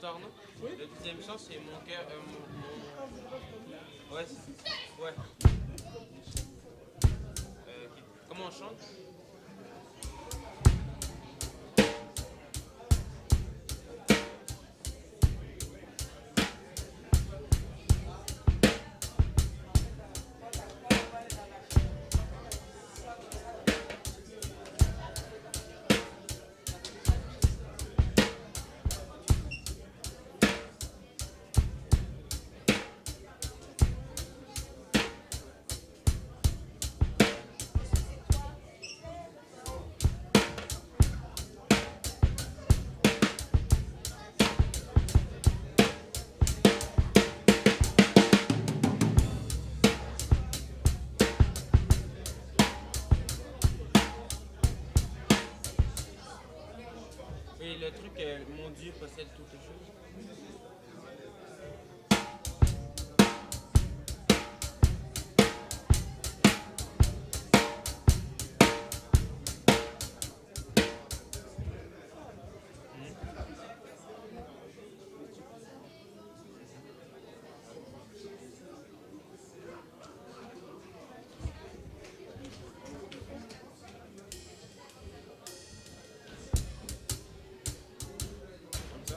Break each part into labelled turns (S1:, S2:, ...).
S1: sort, non?
S2: Oui.
S1: Le deuxième chant, c'est mon cœur. Ouais, ouais. Comment on chante? Oui, le truc, mon Dieu possède toutes choses. Comme ça.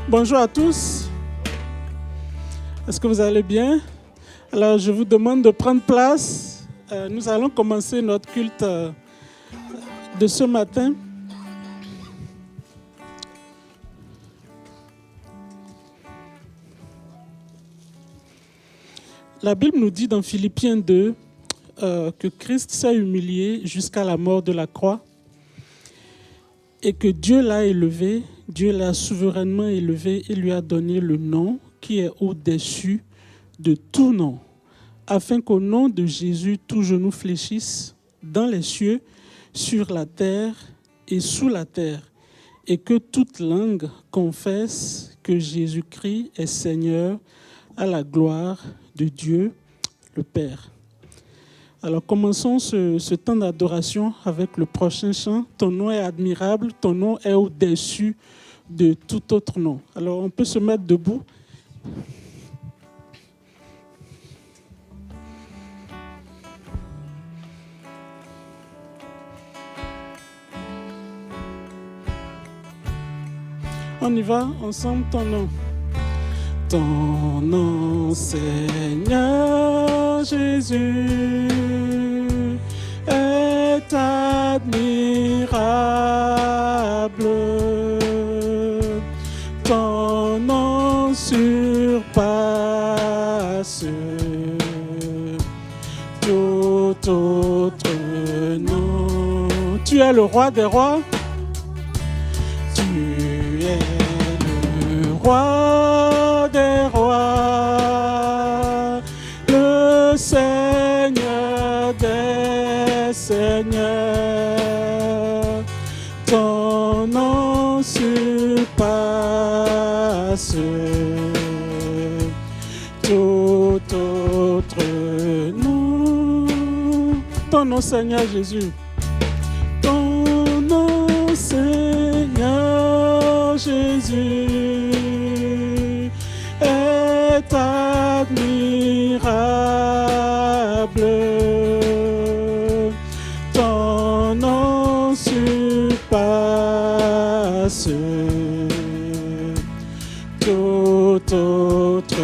S2: Bonjour à tous. Est-ce que vous allez bien? Alors, je vous demande de prendre place. Nous allons commencer notre culte de ce matin. La Bible nous dit dans Philippiens 2 que Christ s'est humilié jusqu'à la mort de la croix et que Dieu l'a élevé, Dieu l'a souverainement élevé et lui a donné le nom qui est au-dessus de tout nom, afin qu'au nom de Jésus, tout genou fléchisse dans les cieux, sur la terre et sous la terre, et que toute langue confesse que Jésus-Christ est Seigneur à la gloire de Dieu le Père. Alors commençons ce temps d'adoration avec le prochain chant. Ton nom est admirable, ton nom est au-dessus de tout autre nom. Alors on peut se mettre debout. On y va ensemble, ton nom. Ton nom, Seigneur Jésus, est admirable. Ton nom surpasse tout autre nom. Tu es le roi des rois. Roi des rois, le Seigneur des seigneurs, ton nom surpasse tout autre nom. Ton nom, Seigneur Jésus, ton nom, Seigneur Jésus, est admirable. Ton nom surpasse tout autre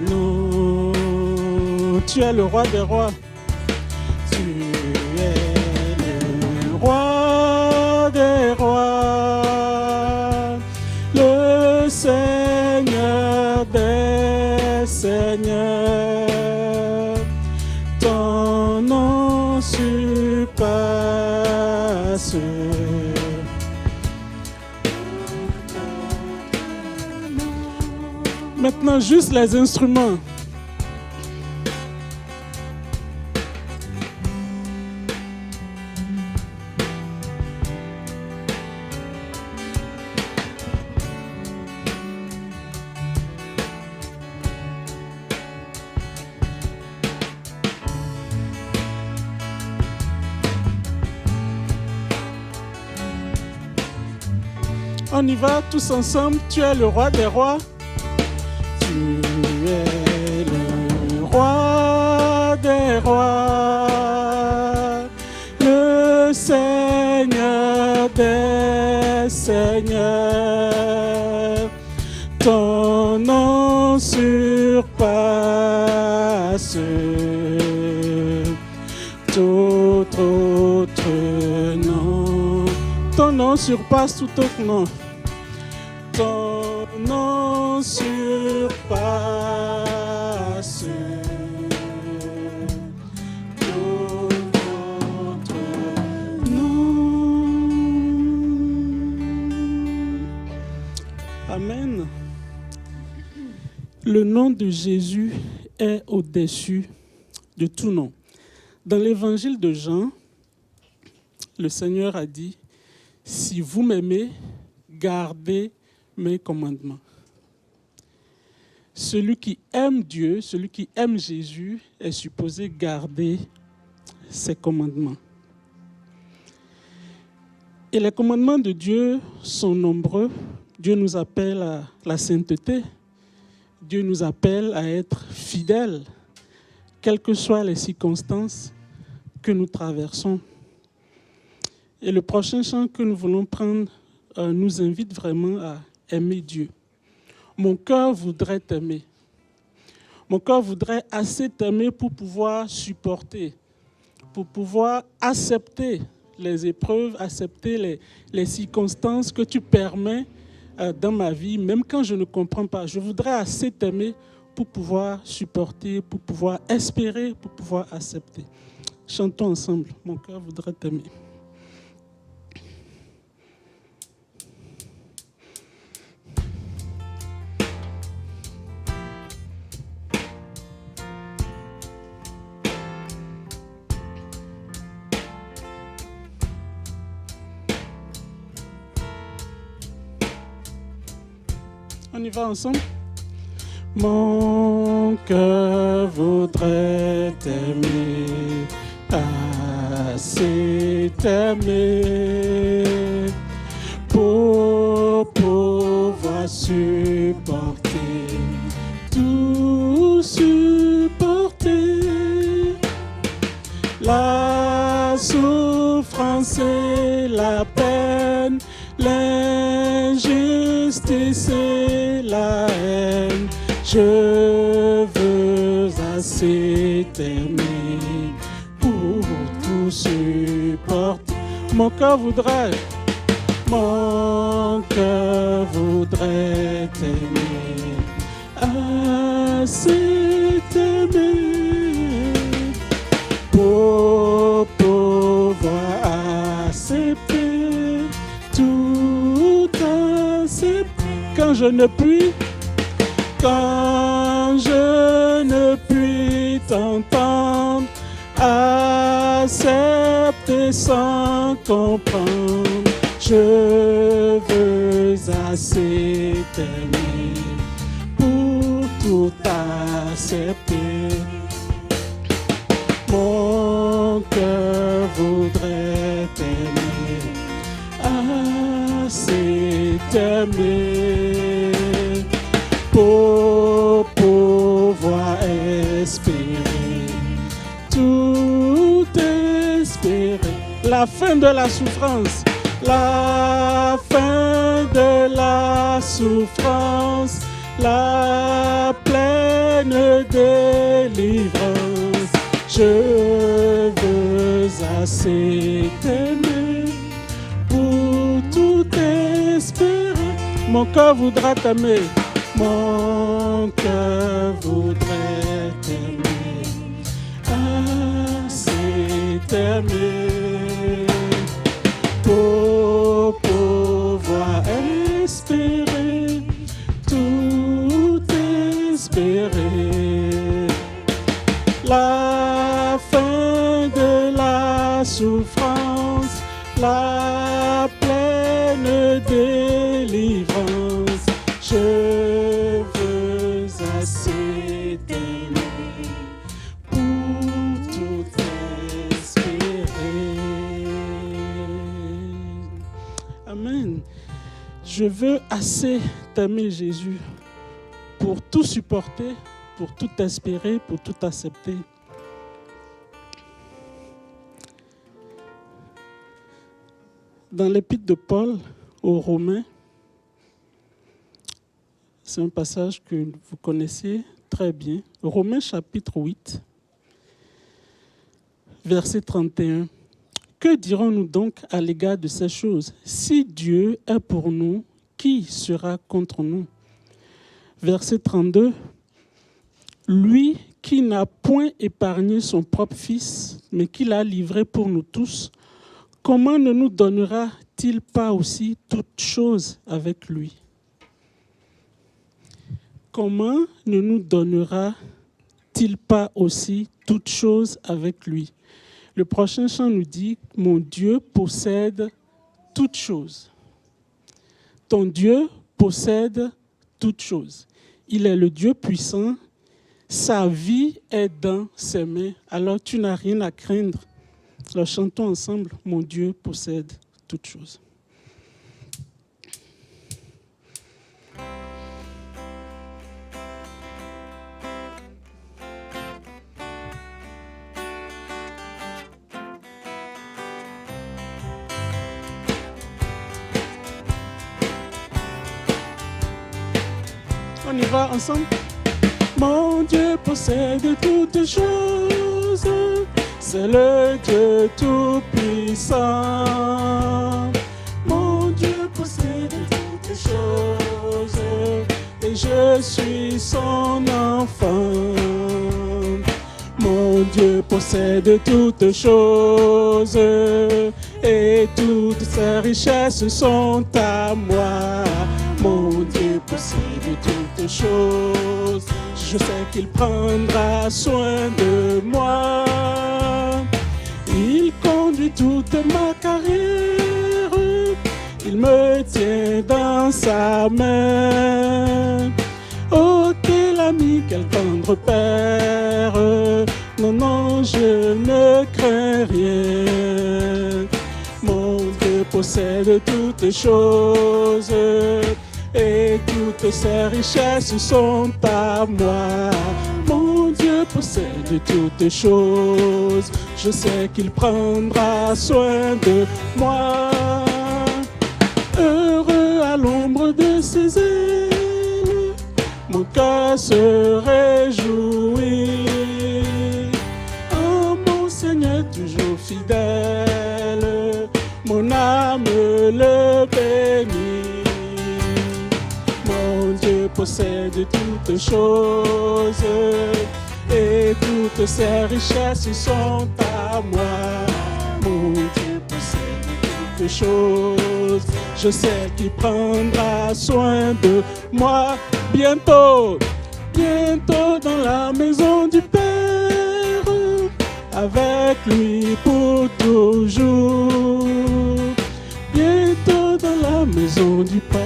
S2: nom. Tu es le roi des rois. Tu es le roi des rois, le Seigneur des seigneurs, ton nom surpasse. Maintenant, juste les instruments. On y va tous ensemble. Tu es le roi des rois. Tu es le roi des rois, le Seigneur des seigneurs. Ton nom surpasse tout autre nom. Ton nom surpasse tout autre nom. Ton nom surpasse tout autre nom. Amen. Le nom de Jésus est au-dessus de tout nom. Dans l'évangile de Jean, le Seigneur a dit, « Si vous m'aimez, gardez mes commandements. » Celui qui aime Dieu, celui qui aime Jésus, est supposé garder ses commandements. Et les commandements de Dieu sont nombreux. Dieu nous appelle à la sainteté. Dieu nous appelle à être fidèles, quelles que soient les circonstances que nous traversons. Et le prochain chant que nous voulons prendre nous invite vraiment à aimer Dieu. Mon cœur voudrait t'aimer. Mon cœur voudrait assez t'aimer pour pouvoir supporter, pour pouvoir accepter les épreuves, accepter les circonstances que tu permets dans ma vie, même quand je ne comprends pas. Je voudrais assez t'aimer pour pouvoir supporter, pour pouvoir espérer, pour pouvoir accepter. Chantons ensemble. Mon cœur voudrait t'aimer. On y va ensemble? Mon cœur voudrait t'aimer, assez t'aimer, pour pouvoir supporter, tout supporter, la souffrance et la peine, l'injustice et la haine. Je veux assez t'aimer pour tout supporter. Mon cœur voudrait t'aimer, assez t'aimer pour pouvoir accepter, tout accepter. Quand je ne puis t'entendre, accepter sans comprendre, je veux assez t'aimer pour tout accepter. Mon cœur voudrait t'aimer, assez t'aimer, pour pouvoir espérer, tout espérer. La fin de la souffrance, la fin de la souffrance, la pleine délivrance. Je veux assez t'aimer pour tout espérer. Mon cœur voudra t'aimer. Mon cœur voudrait t'aimer, assez t'aimer, pour pouvoir espérer, tout espérer. La fin de la souffrance, la pleine délivrance. Je veux assez t'aimer pour tout espérer. Amen. Je veux assez t'aimer, Jésus, pour tout supporter, pour tout espérer, pour tout accepter. Dans l'épître de Paul aux Romains, c'est un passage que vous connaissez très bien. Romains chapitre 8, verset 31. Que dirons-nous donc à l'égard de ces choses? Si Dieu est pour nous, qui sera contre nous? Verset 32. Lui qui n'a point épargné son propre Fils, mais qui l'a livré pour nous tous, comment ne nous donnera-t-il pas aussi toutes choses avec lui? Comment ne nous donnera-t-il pas aussi toutes choses avec lui? Le prochain chant nous dit, mon Dieu possède toutes choses. Ton Dieu possède toutes choses. Il est le Dieu puissant. Sa vie est dans ses mains. Alors tu n'as rien à craindre. Alors chantons ensemble, mon Dieu possède toutes choses. y va ensemble. Mon Dieu possède toutes choses, c'est le Dieu tout-puissant. Mon Dieu possède toutes choses, et je suis son enfant. Mon Dieu possède toutes choses, et toutes ses richesses sont à moi. Mon Dieu possède toutes choses, je sais qu'il prendra soin de moi. Il conduit toute ma carrière, il me tient dans sa main. Oh, quel ami, quel tendre père, non, non, je ne crains rien. Mon Dieu possède toutes choses, et toutes ses richesses sont à moi. Mon Dieu possède toutes choses, je sais qu'il prendra soin de moi. Heureux à l'ombre de ses ailes, mon cœur se réjouit. Oh mon Seigneur toujours fidèle, mon âme le bénit. Mon Dieu possède toutes choses, et toutes ses richesses sont à moi. Mon Dieu possède toutes choses, je sais qu'il prendra soin de moi. Bientôt, bientôt dans la maison du Père, avec lui pour toujours. Bientôt dans la maison du Père,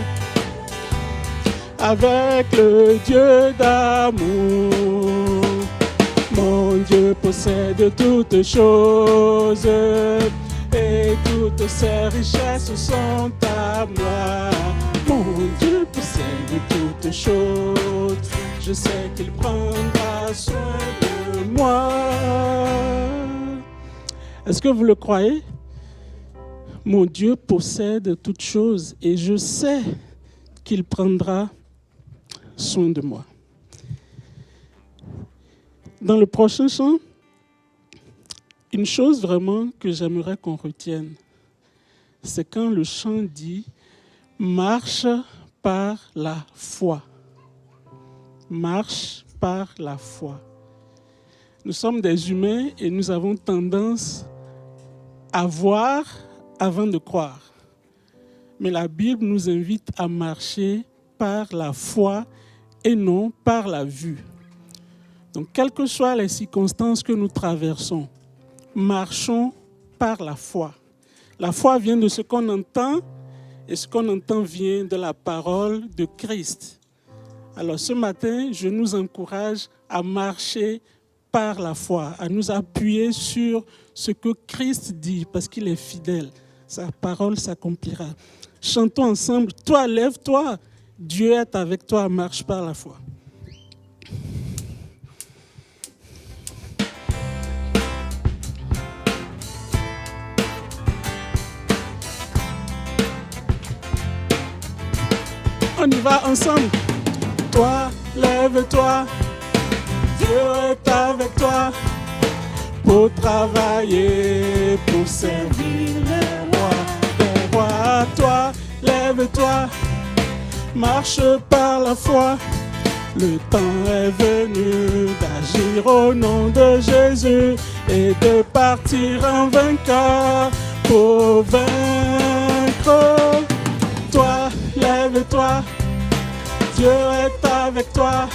S2: avec le Dieu d'amour. Mon Dieu possède toutes choses, et toutes ses richesses sont à moi. Mon Dieu possède toutes choses, je sais qu'il prendra soin de moi. Est-ce que vous le croyez? Mon Dieu possède toutes choses, et je sais qu'il prendra soin de moi. Dans le prochain chant, une chose vraiment que j'aimerais qu'on retienne, c'est quand le chant dit « Marche par la foi ». Marche par la foi. Nous sommes des humains et nous avons tendance à voir avant de croire. Mais la Bible nous invite à marcher par la foi et non par la vue. Donc, quelles que soient les circonstances que nous traversons, marchons par la foi. La foi vient de ce qu'on entend, et ce qu'on entend vient de la parole de Christ. Alors, ce matin, je nous encourage à marcher par la foi, à nous appuyer sur ce que Christ dit, parce qu'il est fidèle. Sa parole s'accomplira. Chantons ensemble. Toi, lève-toi. Dieu est avec toi. Marche par la foi. On y va ensemble. Toi, lève-toi. Dieu est avec toi pour travailler, pour servir les rois. Les rois, toi, lève-toi. Marche par la foi, le temps est venu d'agir au nom de Jésus et de partir en vainqueur pour vaincre. Toi, lève-toi, Dieu est avec toi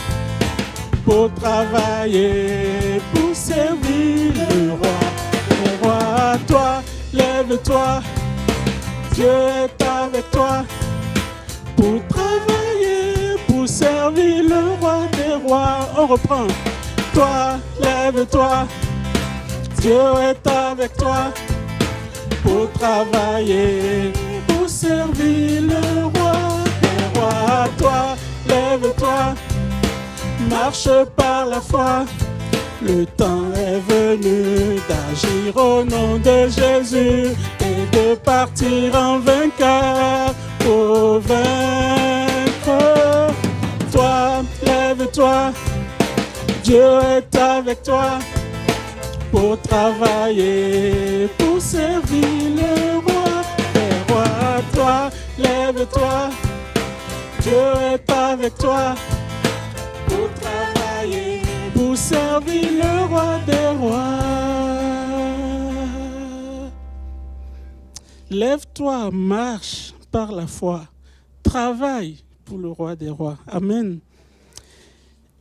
S2: pour travailler, pour servir le roi. Le roi, toi, lève-toi, Dieu est avec toi pour travailler, pour servir le roi des rois. On reprend. Toi, lève-toi, Dieu est avec toi pour travailler, pour servir le roi des rois. Toi, lève-toi, marche par la foi. Le temps est venu d'agir au nom de Jésus et de partir en vainqueur pour vaincre. Toi, Dieu est avec toi pour travailler, pour servir le roi des rois. Toi, lève-toi, Dieu est avec toi pour travailler, pour servir le roi des rois. Lève-toi, marche par la foi, travaille pour le roi des rois. Amen.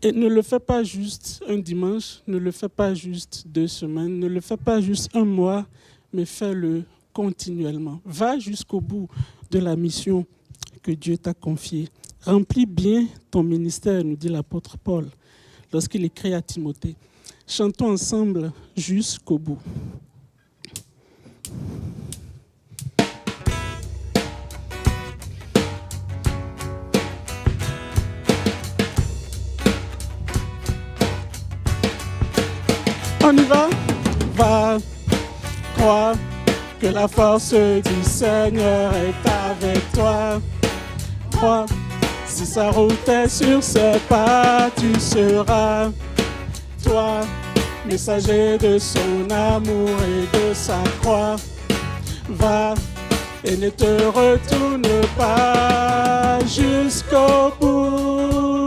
S2: Et ne le fais pas juste un dimanche, ne le fais pas juste 2 semaines, ne le fais pas juste un mois, mais fais-le continuellement. Va jusqu'au bout de la mission que Dieu t'a confiée. Remplis bien ton ministère, nous dit l'apôtre Paul, lorsqu'il écrit à Timothée. Chantons ensemble jusqu'au bout. On y va, va, crois que la force du Seigneur est avec toi. Crois, si sa route est sur ses pas, tu seras, toi, messager de son amour et de sa croix. Va et ne te retourne pas jusqu'au bout,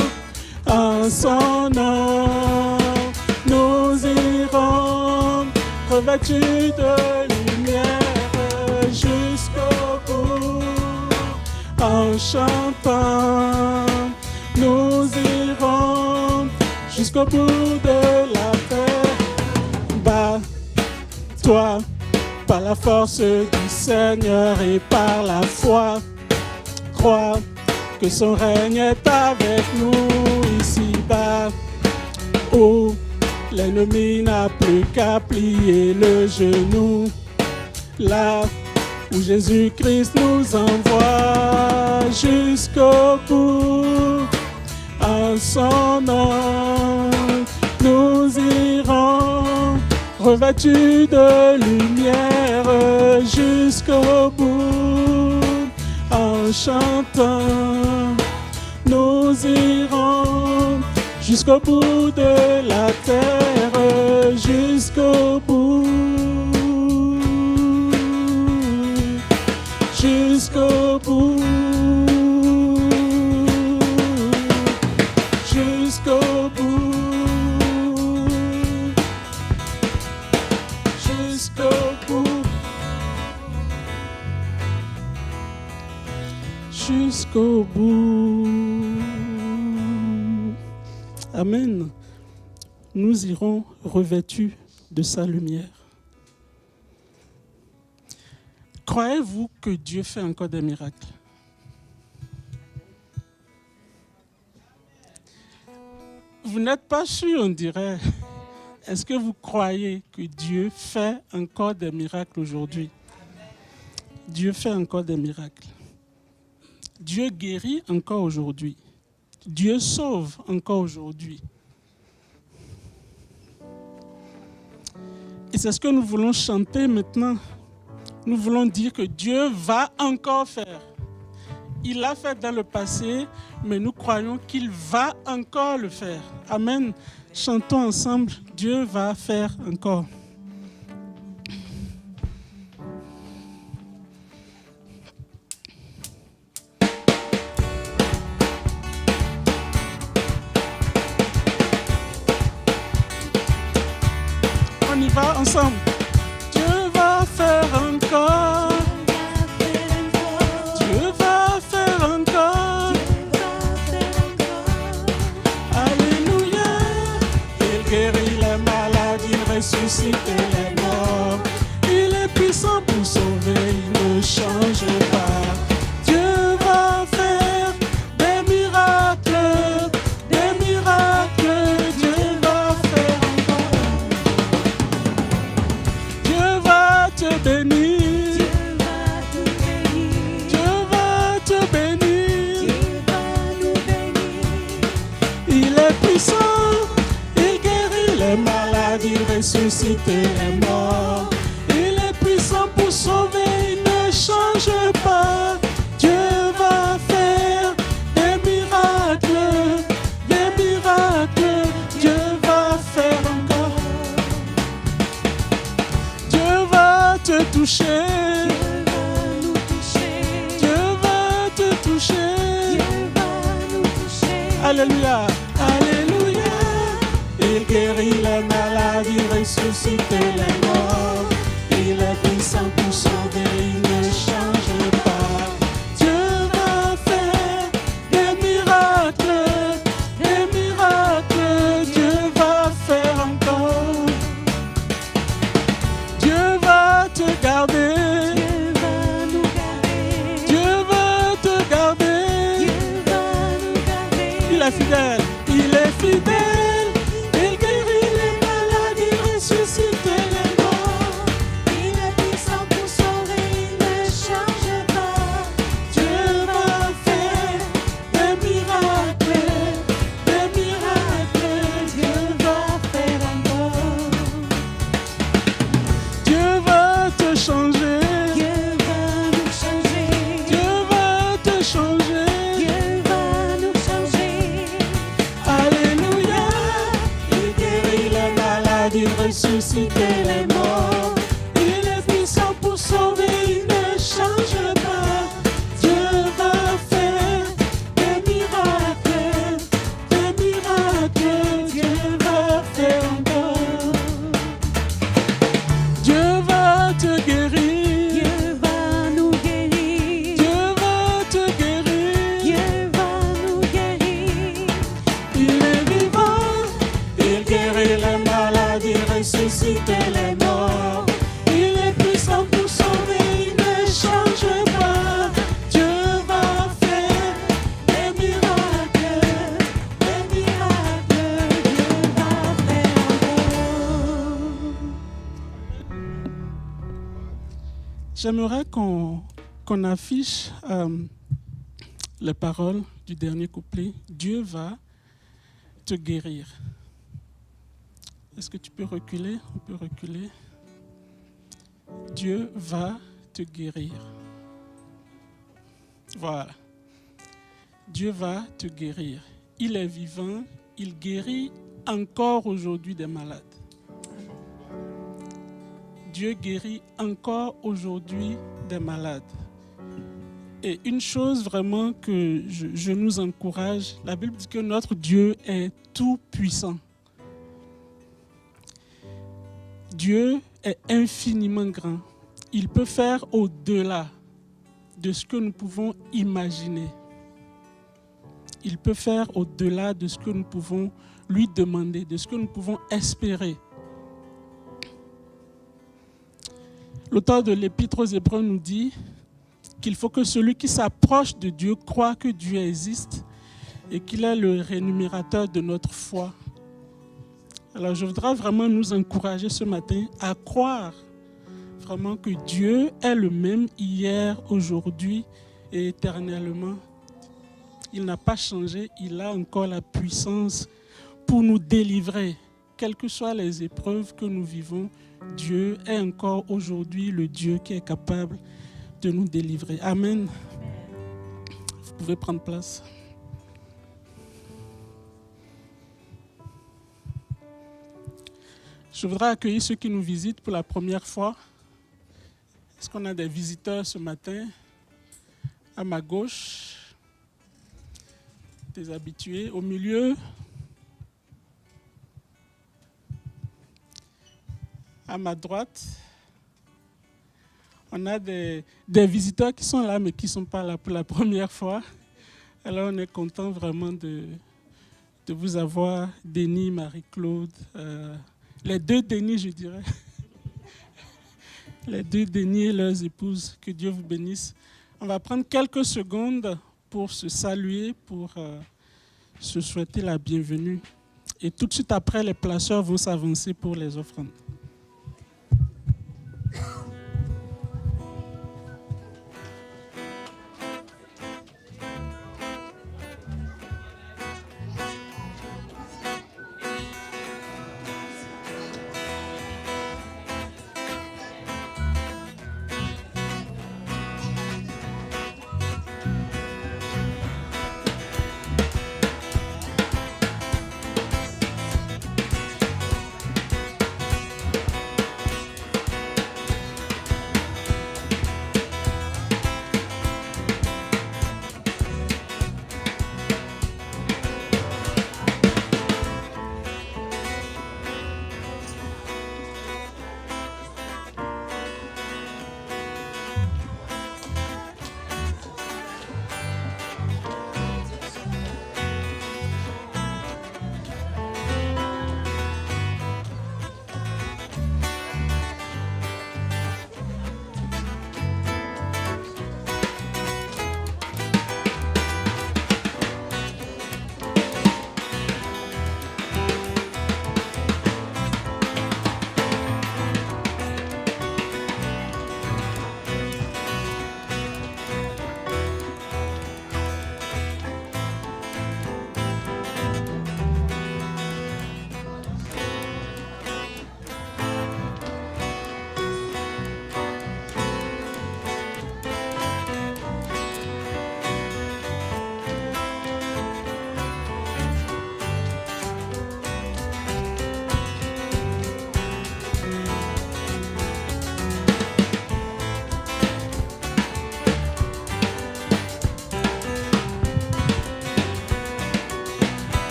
S2: en son nom. Nous irons revêtus de lumière jusqu'au bout, en chantant. Nous irons jusqu'au bout de la terre. Bats-toi par la force du Seigneur et par la foi. Crois que son règne est avec nous ici-bas. Oh, l'ennemi n'a plus qu'à plier le genou, là où Jésus-Christ nous envoie jusqu'au bout. En son nom, nous irons revêtus de lumière jusqu'au bout. En chantant, nous irons jusqu'au bout de la terre, jusqu'au bout, jusqu'au bout, jusqu'au bout, jusqu'au bout, jusqu'au bout. Amen. Nous irons revêtus de sa lumière. Croyez-vous que Dieu fait encore des miracles? Vous n'êtes pas sûr, on dirait. Est-ce que vous croyez que Dieu fait encore des miracles aujourd'hui? Dieu fait encore des miracles. Dieu guérit encore aujourd'hui. Dieu sauve encore aujourd'hui. Et c'est ce que nous voulons chanter maintenant. Nous voulons dire que Dieu va encore faire. Il l'a fait dans le passé, mais nous croyons qu'il va encore le faire. Amen. Chantons ensemble, Dieu va faire encore. On y va ensemble. Dieu va faire encore. Dieu va faire encore. Alléluia. Il guérit les malades, il ressuscite les morts. Il est puissant pour sauver, il ne change pas. Dieu va faire des miracles, des miracles. Dieu va faire encore. Dieu va te bénir. Dieu va te bénir. Il est puissant, il guérit les malades, il ressuscite les morts. Il est puissant pour sauver, il ne change pas. Dieu va faire des miracles, des miracles. Dieu va Alléluia, Alléluia. Il guérit les malades, il ressuscite les morts. Il est puissant pour sauver, il ne change pas. Dieu va faire des miracles, Dieu va faire encore. Dieu va te garder. Il est fidèle, il est fidèle, il guérit les malades, il ressuscite les morts. Il est puissant pour sauver, il ne change pas. Dieu va faire des miracles, Dieu va faire encore. Dieu va te changer, Dieu va nous changer, Dieu va te changer. Il ressuscite les morts. Il est puissant pour sauver, il ne change pas. Dieu va faire des miracles, Dieu va faire encore. Dieu va te guérir, Dieu va nous guérir, Dieu va te guérir, Dieu va nous guérir. Il est vivant, il guérit les malades, il ressuscite les morts. Il est puissant pour sauver, il ne change pas. Dieu va faire des miracles, Dieu va faire encore. J'aimerais qu'on affiche les paroles du dernier couplet. Dieu va te guérir. Est-ce que tu peux reculer? On peut reculer. Dieu va te guérir. Voilà. Dieu va te guérir. Il est vivant, il guérit encore aujourd'hui des malades. Dieu guérit encore aujourd'hui des malades. Et une chose vraiment que je nous encourage, la Bible dit que notre Dieu est tout puissant. Dieu est infiniment grand. Il peut faire au-delà de ce que nous pouvons imaginer. Il peut faire au-delà de ce que nous pouvons lui demander, de ce que nous pouvons espérer. L'auteur de l'Épître aux Hébreux nous dit qu'il faut que celui qui s'approche de Dieu croit que Dieu existe et qu'il est le rémunérateur de notre foi. Alors je voudrais vraiment nous encourager ce matin à croire vraiment que Dieu est le même hier, aujourd'hui et éternellement. Il n'a pas changé, il a encore la puissance pour nous délivrer. Quelles que soient les épreuves que nous vivons, Dieu est encore aujourd'hui le Dieu qui est capable de nous délivrer. Amen. Vous pouvez prendre place. Je voudrais accueillir ceux qui nous visitent pour la première fois. Est-ce qu'on a des visiteurs ce matin? À ma gauche, des habitués. Au milieu, à ma droite, on a des visiteurs qui sont là mais qui ne sont pas là pour la première fois. Alors on est content vraiment de vous avoir, Denis, Marie-Claude, les deux Denis je dirais, les deux Denis et leurs épouses, que Dieu vous bénisse. On va prendre quelques secondes pour se saluer, pour se souhaiter la bienvenue. Et tout de suite après, les placeurs vont s'avancer pour les offrandes.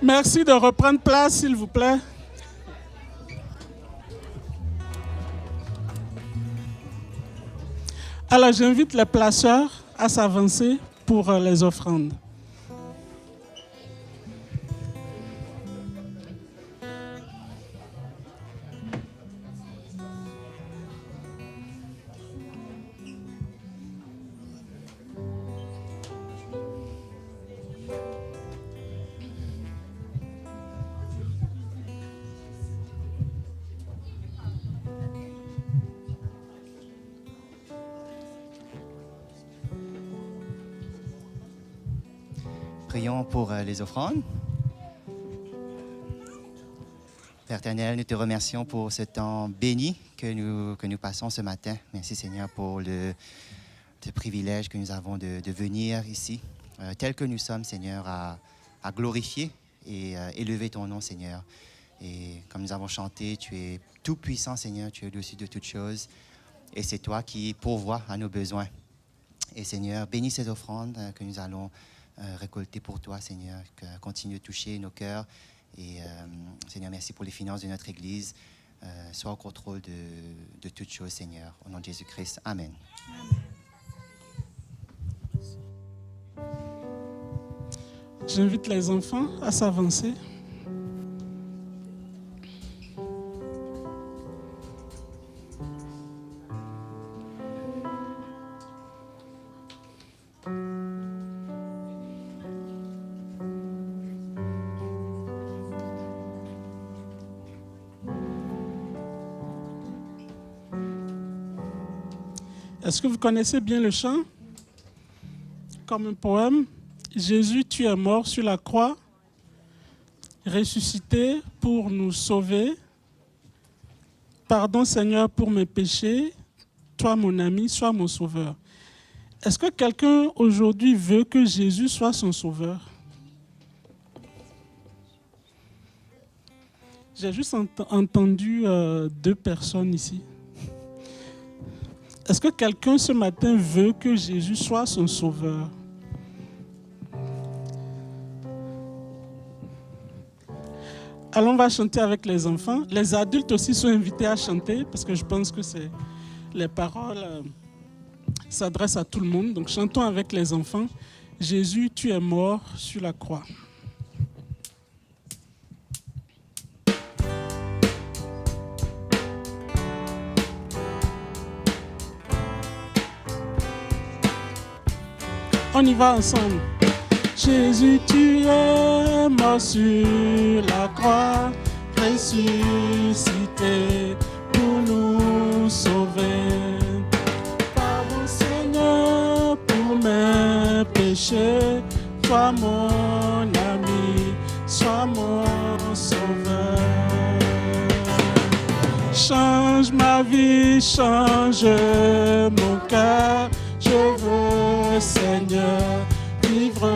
S2: Merci de reprendre place, s'il vous plaît. Alors, j'invite les placeurs à s'avancer pour les offrandes.
S3: Prions pour les offrandes. Père éternel, nous te remercions pour ce temps béni que nous passons ce matin. Merci Seigneur pour le privilège que nous avons de venir ici, tel que nous sommes Seigneur, à glorifier et élever ton nom Seigneur. Et comme nous avons chanté, tu es tout puissant Seigneur, tu es au-dessus de toutes choses. Et c'est toi qui pourvois à nos besoins. Et Seigneur, bénis ces offrandes que nous allons récolter pour toi, Seigneur. Continue de toucher nos cœurs. Et Seigneur, merci pour les finances de notre Église. Sois au contrôle de toutes choses, Seigneur. Au nom de Jésus-Christ. Amen.
S2: J'invite les enfants à s'avancer. Est-ce que vous connaissez bien le chant? Comme un poème, Jésus, tu es mort sur la croix, ressuscité pour nous sauver. Pardon Seigneur pour mes péchés, toi mon ami, sois mon sauveur. Est-ce que quelqu'un aujourd'hui veut que Jésus soit son sauveur? J'ai juste entendu 2 personnes ici. Est-ce que quelqu'un ce matin veut que Jésus soit son sauveur? Alors on va chanter avec les enfants. Les adultes aussi sont invités à chanter parce que je pense que les paroles s'adressent à tout le monde. Donc chantons avec les enfants. Jésus, tu es mort sur la croix. On y va ensemble. Jésus, tu es mort sur la croix, ressuscité pour nous sauver. Pardon Seigneur pour mes péchés, toi mon ami, sois mon sauveur. Change ma vie, change mon cœur. Je veux, Seigneur, vivre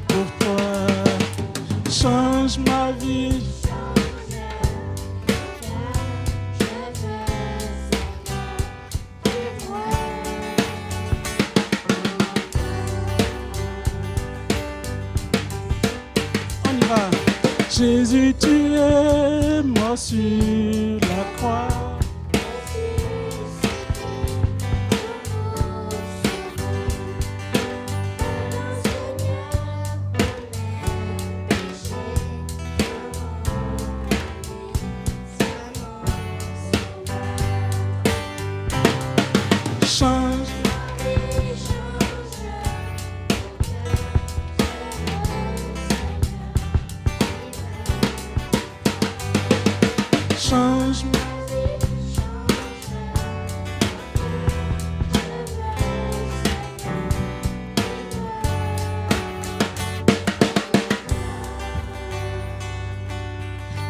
S2: pour toi. Change ma vie. On y va. Jésus, tu es mort sur la croix.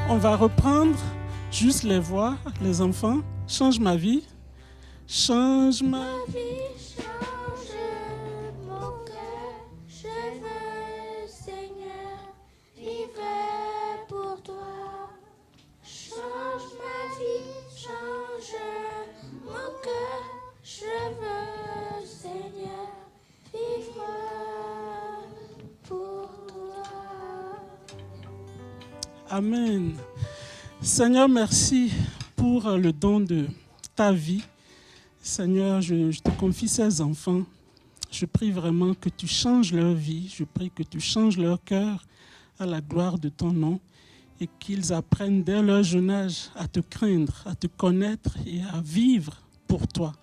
S2: On va reprendre juste les voix, les enfants. Change ma vie. Change ma vie.
S4: Change mon cœur. Je veux, Seigneur, vivre pour toi. Change ma vie. Change mon cœur. Je veux, Seigneur, vivre pour toi.
S2: Amen. Seigneur, merci pour le don de ta vie. Seigneur, je te confie ces enfants. Je prie vraiment que tu changes leur vie. Je prie que tu changes leur cœur à la gloire de ton nom et qu'ils apprennent dès leur jeune âge à te craindre, à te connaître et à vivre pour toi.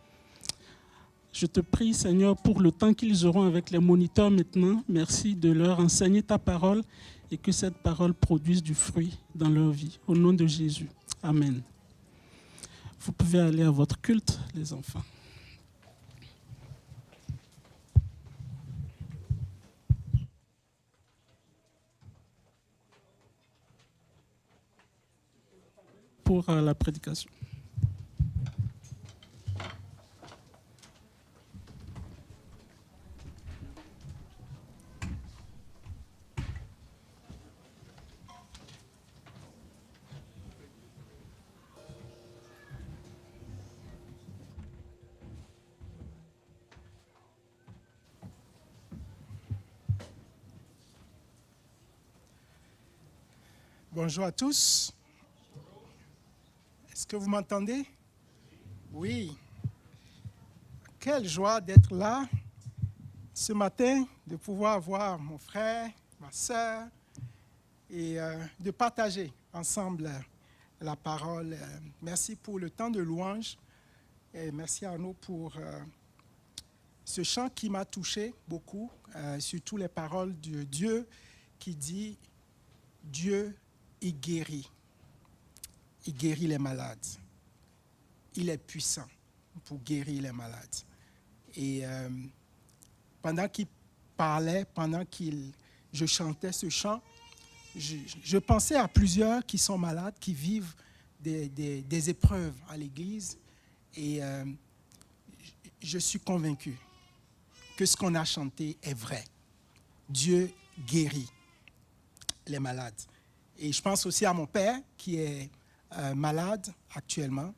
S2: Je te prie, Seigneur, pour le temps qu'ils auront avec les moniteurs maintenant. Merci de leur enseigner ta parole et que cette parole produise du fruit dans leur vie. Au nom de Jésus. Amen. Vous pouvez aller à votre culte, les enfants. Pour la prédication.
S5: Bonjour à tous. Est-ce que vous m'entendez? Oui. Quelle joie d'être là ce matin, de pouvoir voir mon frère, ma sœur et de partager ensemble la parole. Merci pour le temps de louange et merci Arnaud pour ce chant qui m'a touché beaucoup, surtout les paroles de Dieu qui dit « Dieu il guérit les malades. Il est puissant pour guérir les malades. » Et pendant qu'il parlait, je chantais ce chant, je pensais à plusieurs qui sont malades, qui vivent des épreuves à l'église. Et je suis convaincu que ce qu'on a chanté est vrai. Dieu guérit les malades. Et je pense aussi à mon père qui est malade actuellement,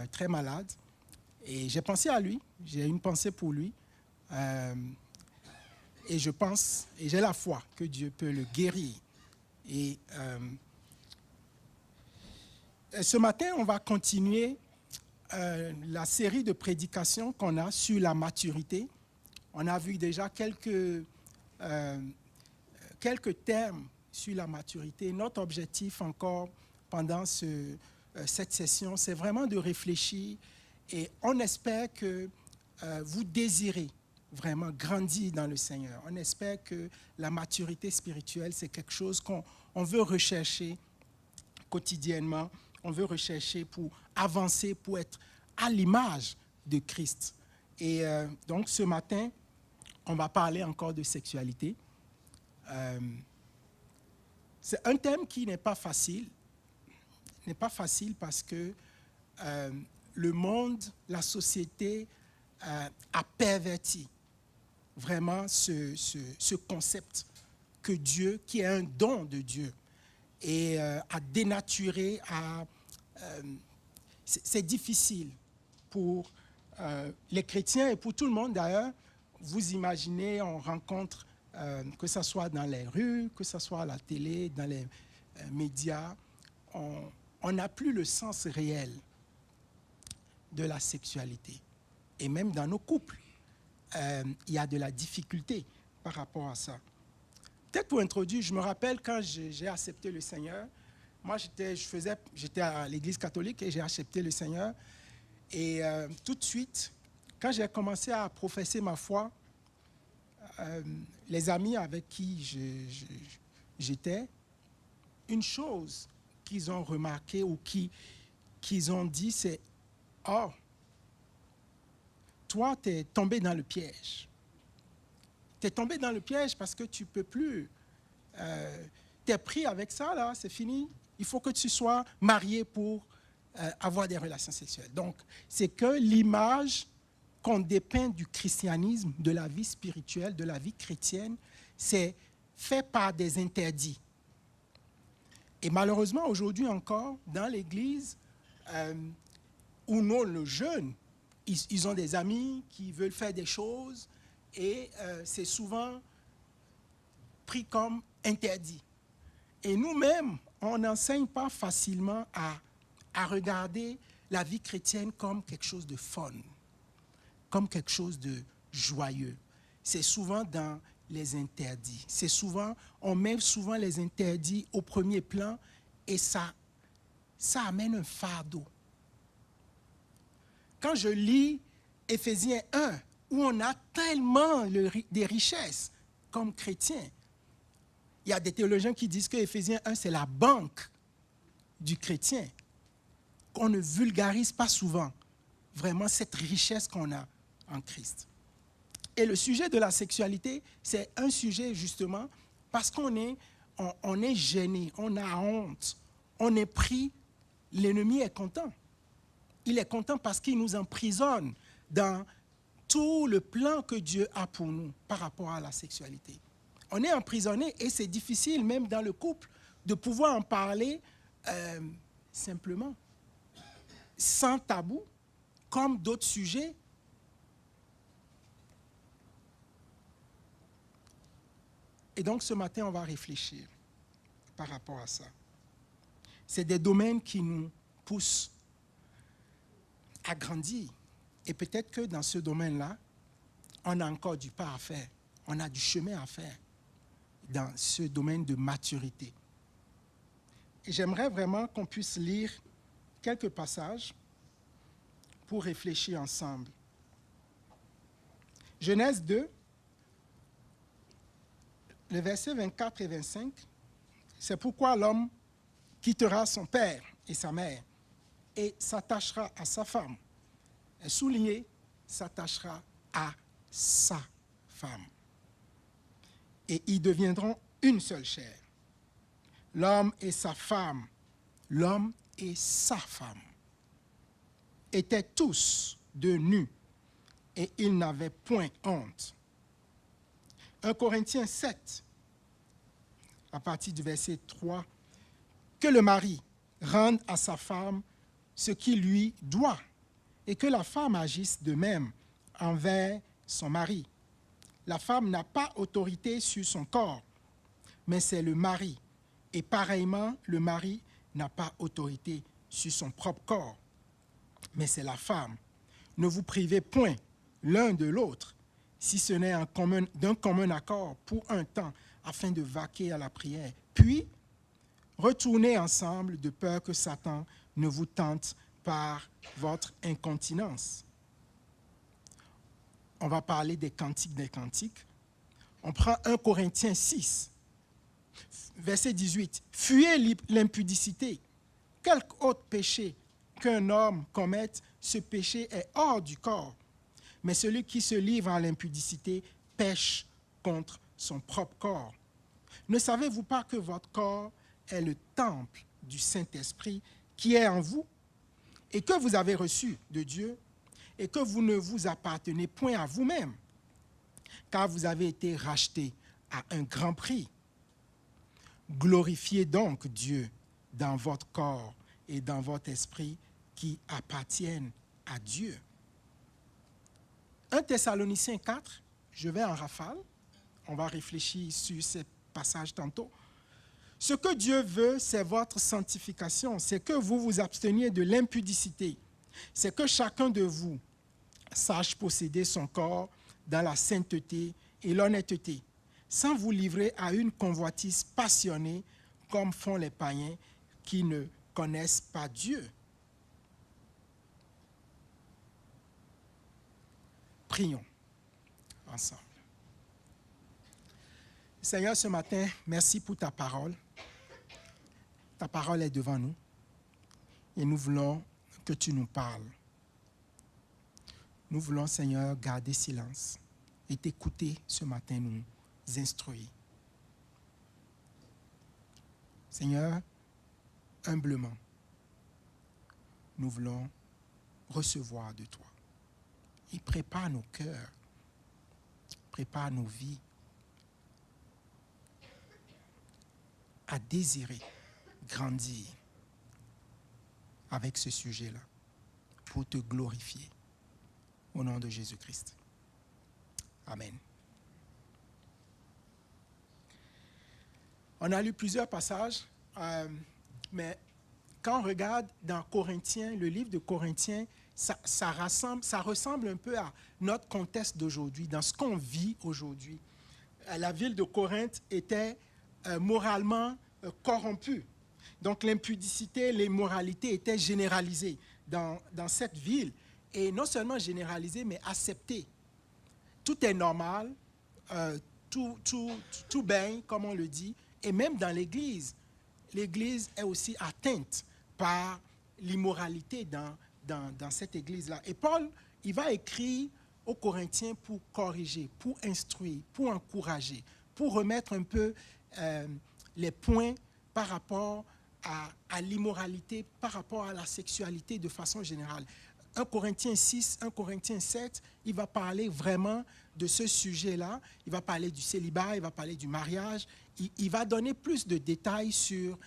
S5: très malade. Et j'ai pensé à lui, j'ai une pensée pour lui. Et je pense, et j'ai la foi que Dieu peut le guérir. Et ce matin, on va continuer la série de prédications qu'on a sur la maturité. On a vu déjà quelques termes sur la maturité. Notre objectif encore pendant cette session, c'est vraiment de réfléchir et on espère que vous désirez vraiment grandir dans le Seigneur. On espère que la maturité spirituelle, c'est quelque chose qu'on veut rechercher quotidiennement. On veut rechercher pour avancer, pour être à l'image de Christ. Et donc ce matin, on va parler encore de sexualité. C'est un thème qui n'est pas facile. N'est pas facile parce que le monde, la société a perverti vraiment ce concept que Dieu, qui est un don de Dieu, et a dénaturé, c'est difficile pour les chrétiens et pour tout le monde d'ailleurs. Vous imaginez, on rencontre, que ce soit dans les rues, que ce soit à la télé, dans les médias, on n'a plus le sens réel de la sexualité. Et même dans nos couples, il y a de la difficulté par rapport à ça. Peut-être pour introduire, je me rappelle quand j'ai accepté le Seigneur, moi j'étais à l'église catholique et j'ai accepté le Seigneur. Et tout de suite, quand j'ai commencé à professer ma foi, les amis avec qui j'étais, une chose qu'ils ont remarqué ou qu'ils ont dit, c'est « Oh, toi, tu es tombé dans le piège. Tu es tombé dans le piège parce que tu ne peux plus. Tu es pris avec ça, là, c'est fini. Il faut que tu sois marié pour avoir des relations sexuelles. » Donc, c'est que l'image qu'on dépeint du christianisme, de la vie spirituelle, de la vie chrétienne, c'est fait par des interdits. Et malheureusement, aujourd'hui encore, dans l'Église, où nous, les jeunes, ils ont des amis qui veulent faire des choses et c'est souvent pris comme interdit. Et nous-mêmes, on n'enseigne pas facilement à regarder la vie chrétienne comme quelque chose de fun, comme quelque chose de joyeux. C'est souvent dans les interdits. On met souvent les interdits au premier plan et ça amène un fardeau. Quand je lis Éphésiens 1, où on a tellement des richesses comme chrétiens, il y a des théologiens qui disent que Éphésiens 1, c'est la banque du chrétien, qu'on ne vulgarise pas souvent, vraiment cette richesse qu'on a en Christ. Et le sujet de la sexualité, c'est un sujet justement parce qu'on est gêné, on a honte, on est pris, l'ennemi est content. Il est content parce qu'il nous emprisonne dans tout le plan que Dieu a pour nous par rapport à la sexualité. On est emprisonné et c'est difficile, même dans le couple, de pouvoir en parler simplement, sans tabou, comme d'autres sujets. Et donc, ce matin, on va réfléchir par rapport à ça. C'est des domaines qui nous poussent à grandir. Et peut-être que dans ce domaine-là, on a encore du pas à faire. On a du chemin à faire dans ce domaine de maturité. Et j'aimerais vraiment qu'on puisse lire quelques passages pour réfléchir ensemble. Genèse 2, les versets 24 et 25, c'est pourquoi l'homme quittera son père et sa mère et s'attachera à sa femme. Et souligné, s'attachera à sa femme. Et ils deviendront une seule chair. L'homme et sa femme étaient tous de nus et ils n'avaient point honte. 1 Corinthiens 7, à partir du verset 3, que le mari rende à sa femme ce qui lui doit et que la femme agisse de même envers son mari. La femme n'a pas autorité sur son corps, mais c'est le mari. Et pareillement, le mari n'a pas autorité sur son propre corps, mais c'est la femme. Ne vous privez point l'un de l'autre, si ce n'est d'un commun accord pour un temps, afin de vaquer à la prière. Puis, retournez ensemble de peur que Satan ne vous tente par votre incontinence. On va parler des cantiques des cantiques. On prend 1 Corinthiens 6, verset 18. Fuyez l'impudicité. Quelque autre péché qu'un homme commette, ce péché est hors du corps. Mais celui qui se livre à l'impudicité pêche contre son propre corps. Ne savez-vous pas que votre corps est le temple du Saint-Esprit qui est en vous et que vous avez reçu de Dieu et que vous ne vous appartenez point à vous-même, car vous avez été rachetés à un grand prix. Glorifiez donc Dieu dans votre corps et dans votre esprit qui appartiennent à Dieu. 1 Thessaloniciens 4, je vais en rafale, on va réfléchir sur ces passages tantôt. Ce que Dieu veut, c'est votre sanctification, c'est que vous vous absteniez de l'impudicité, c'est que chacun de vous sache posséder son corps dans la sainteté et l'honnêteté, sans vous livrer à une convoitise passionnée comme font les païens qui ne connaissent pas Dieu. Prions ensemble. Seigneur, ce matin, merci pour ta parole. Ta parole est devant nous et nous voulons que tu nous parles. Nous voulons, Seigneur, garder silence et t'écouter ce matin nous instruire. Seigneur, humblement, nous voulons recevoir de toi. Et prépare nos cœurs, prépare nos vies à désirer grandir avec ce sujet-là pour te glorifier. Au nom de Jésus-Christ. Amen. On a lu plusieurs passages. Mais quand on regarde dans Corinthiens, le livre de Corinthiens, ça ressemble un peu à notre contexte d'aujourd'hui, dans ce qu'on vit aujourd'hui. La ville de Corinthe était moralement corrompue. Donc l'impudicité, l'immoralité étaient généralisées dans cette ville. Et non seulement généralisées, mais acceptées. Tout est normal, tout baigne, comme on le dit. Et même dans l'Église, l'Église est aussi atteinte par l'immoralité dans cette Église-là. Et Paul, il va écrire aux Corinthiens pour corriger, pour instruire, pour encourager, pour remettre un peu les points par rapport à l'immoralité, par rapport à la sexualité de façon générale. 1 Corinthiens 6, 1 Corinthiens 7, il va parler vraiment de ce sujet-là. Il va parler du célibat, il va parler du mariage. Il va donner plus de détails sur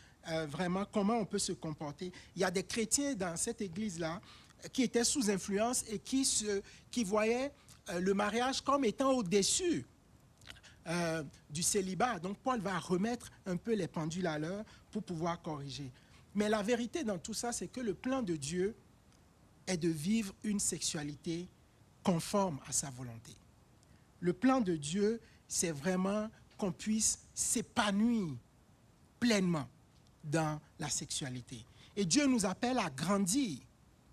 S5: vraiment comment on peut se comporter. Il y a des chrétiens dans cette église-là qui étaient sous influence et qui voyaient le mariage comme étant au-dessus du célibat. Donc, Paul va remettre un peu les pendules à l'heure pour pouvoir corriger. Mais la vérité dans tout ça, c'est que le plan de Dieu est de vivre une sexualité conforme à sa volonté. Le plan de Dieu, c'est vraiment qu'on puisse s'épanouir pleinement dans la sexualité. Et Dieu nous appelle à grandir.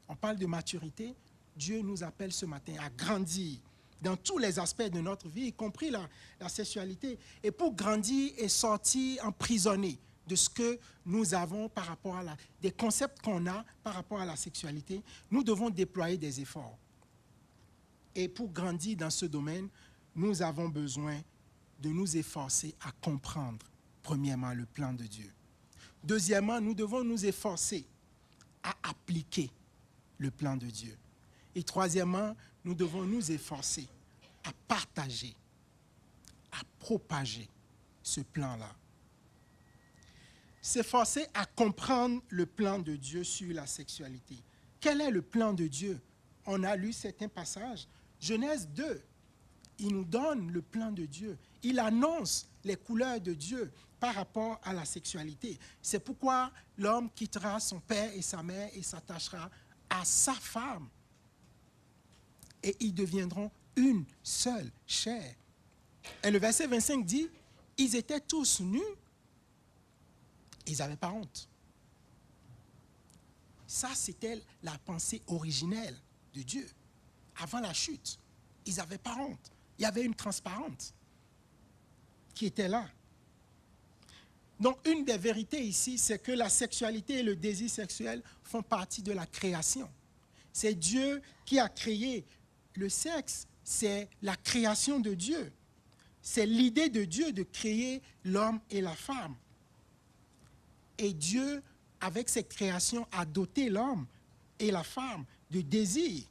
S5: On parle de maturité. Dieu nous appelle ce matin à grandir dans tous les aspects de notre vie, y compris la sexualité. Et pour grandir et sortir emprisonné de ce que nous avons par rapport à des concepts qu'on a par rapport à la sexualité, nous devons déployer des efforts. Et pour grandir dans ce domaine, nous avons besoin de nous efforcer à comprendre, premièrement, le plan de Dieu. Deuxièmement, nous devons nous efforcer à appliquer le plan de Dieu. Et troisièmement, nous devons nous efforcer à partager, à propager ce plan-là. S'efforcer à comprendre le plan de Dieu sur la sexualité. Quel est le plan de Dieu? On a lu certains passages. Genèse 2, il nous donne le plan de Dieu. Il annonce les couleurs de Dieu par rapport à la sexualité. C'est pourquoi l'homme quittera son père et sa mère et s'attachera à sa femme. Et ils deviendront une seule chair. Et le verset 25 dit, ils étaient tous nus. Ils n'avaient pas honte. Ça, c'était la pensée originelle de Dieu. Avant la chute, ils n'avaient pas honte. Il y avait une transparence qui était là. Donc, une des vérités ici, c'est que la sexualité et le désir sexuel font partie de la création. C'est Dieu qui a créé le sexe. C'est la création de Dieu. C'est l'idée de Dieu de créer l'homme et la femme. Et Dieu, avec cette création, a doté l'homme et la femme de désir.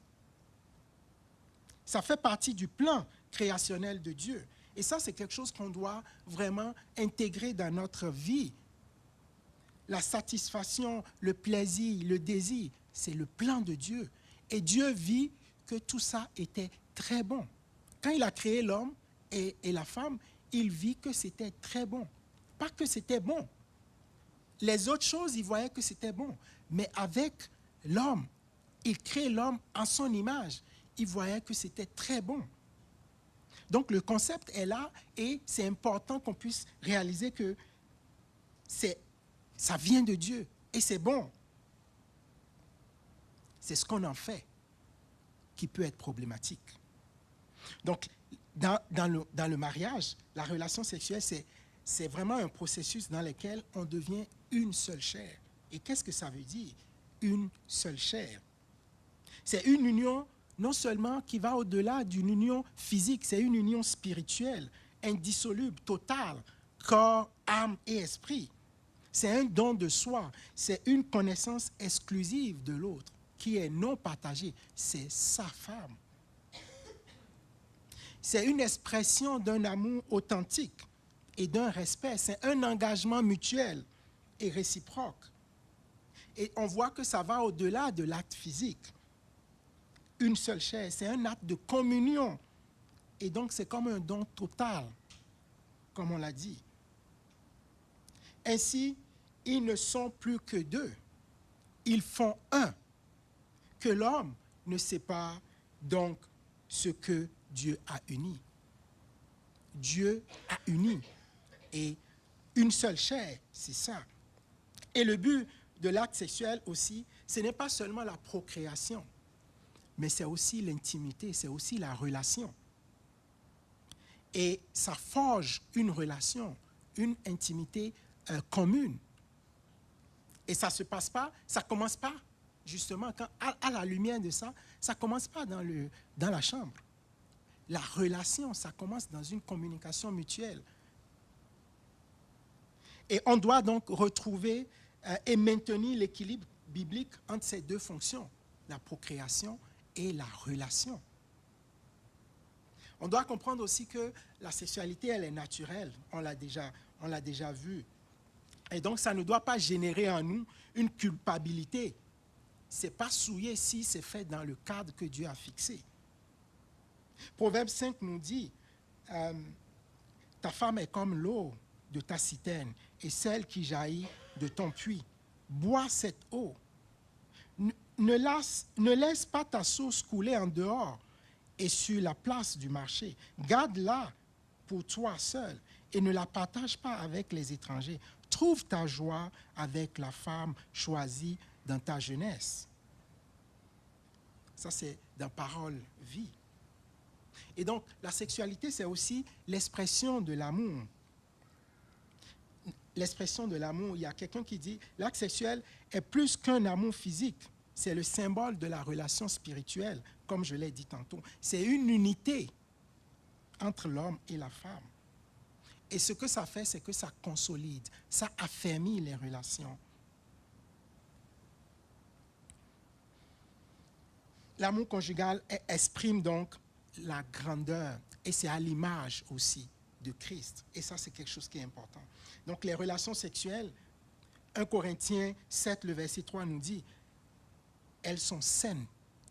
S5: Ça fait partie du plan créationnel de Dieu. Et ça, c'est quelque chose qu'on doit vraiment intégrer dans notre vie. La satisfaction, le plaisir, le désir, c'est le plan de Dieu. Et Dieu vit que tout ça était très bon. Quand il a créé l'homme et la femme, il vit que c'était très bon. Pas que c'était bon. Les autres choses, il voyait que c'était bon. Mais avec l'homme, il crée l'homme en son image. Il voyait que c'était très bon. Donc le concept est là et c'est important qu'on puisse réaliser que ça vient de Dieu et c'est bon. C'est ce qu'on en fait qui peut être problématique. Donc dans le mariage, la relation sexuelle, c'est vraiment un processus dans lequel on devient une seule chair. Et qu'est-ce que ça veut dire, une seule chair? C'est une union non seulement qui va au-delà d'une union physique, c'est une union spirituelle, indissoluble, totale, corps, âme et esprit. C'est un don de soi, c'est une connaissance exclusive de l'autre qui est non partagée. C'est sa femme. C'est une expression d'un amour authentique et d'un respect. C'est un engagement mutuel et réciproque. Et on voit que ça va au-delà de l'acte physique. Une seule chair, c'est un acte de communion. Et donc, c'est comme un don total, comme on l'a dit. Ainsi, ils ne sont plus que deux. Ils font un. Que l'homme ne sépare donc ce que Dieu a uni. Dieu a uni. Et une seule chair, c'est ça. Et le but de l'acte sexuel aussi, ce n'est pas seulement la procréation, mais c'est aussi l'intimité, c'est aussi la relation. Et ça forge une relation, une intimité commune. Et ça se passe pas, ça commence pas, justement, quand, à la lumière de ça, ça commence pas dans la chambre. La relation, ça commence dans une communication mutuelle. Et on doit donc retrouver et maintenir l'équilibre biblique entre ces deux fonctions, la procréation et la relation. On doit comprendre aussi que la sexualité, elle est naturelle, on l'a déjà vu. Et donc, ça ne doit pas générer en nous une culpabilité. Ce n'est pas souillé si c'est fait dans le cadre que Dieu a fixé. Proverbe 5 nous dit, ta femme est comme l'eau de ta citerne et celle qui jaillit de ton puits. Bois cette eau. Ne laisse pas ta source couler en dehors et sur la place du marché. Garde-la pour toi seul et ne la partage pas avec les étrangers. Trouve ta joie avec la femme choisie dans ta jeunesse. Ça, c'est dans Parole Vie. Et donc, la sexualité, c'est aussi l'expression de l'amour. L'expression de l'amour, il y a quelqu'un qui dit, l'acte sexuel est plus qu'un amour physique. C'est le symbole de la relation spirituelle, comme je l'ai dit tantôt. C'est une unité entre l'homme et la femme. Et ce que ça fait, c'est que ça consolide, ça affermit les relations. L'amour conjugal exprime donc la grandeur et c'est à l'image aussi de Christ. Et ça, c'est quelque chose qui est important. Donc, les relations sexuelles, 1 Corinthiens 7, le verset 3 nous dit, elles sont saines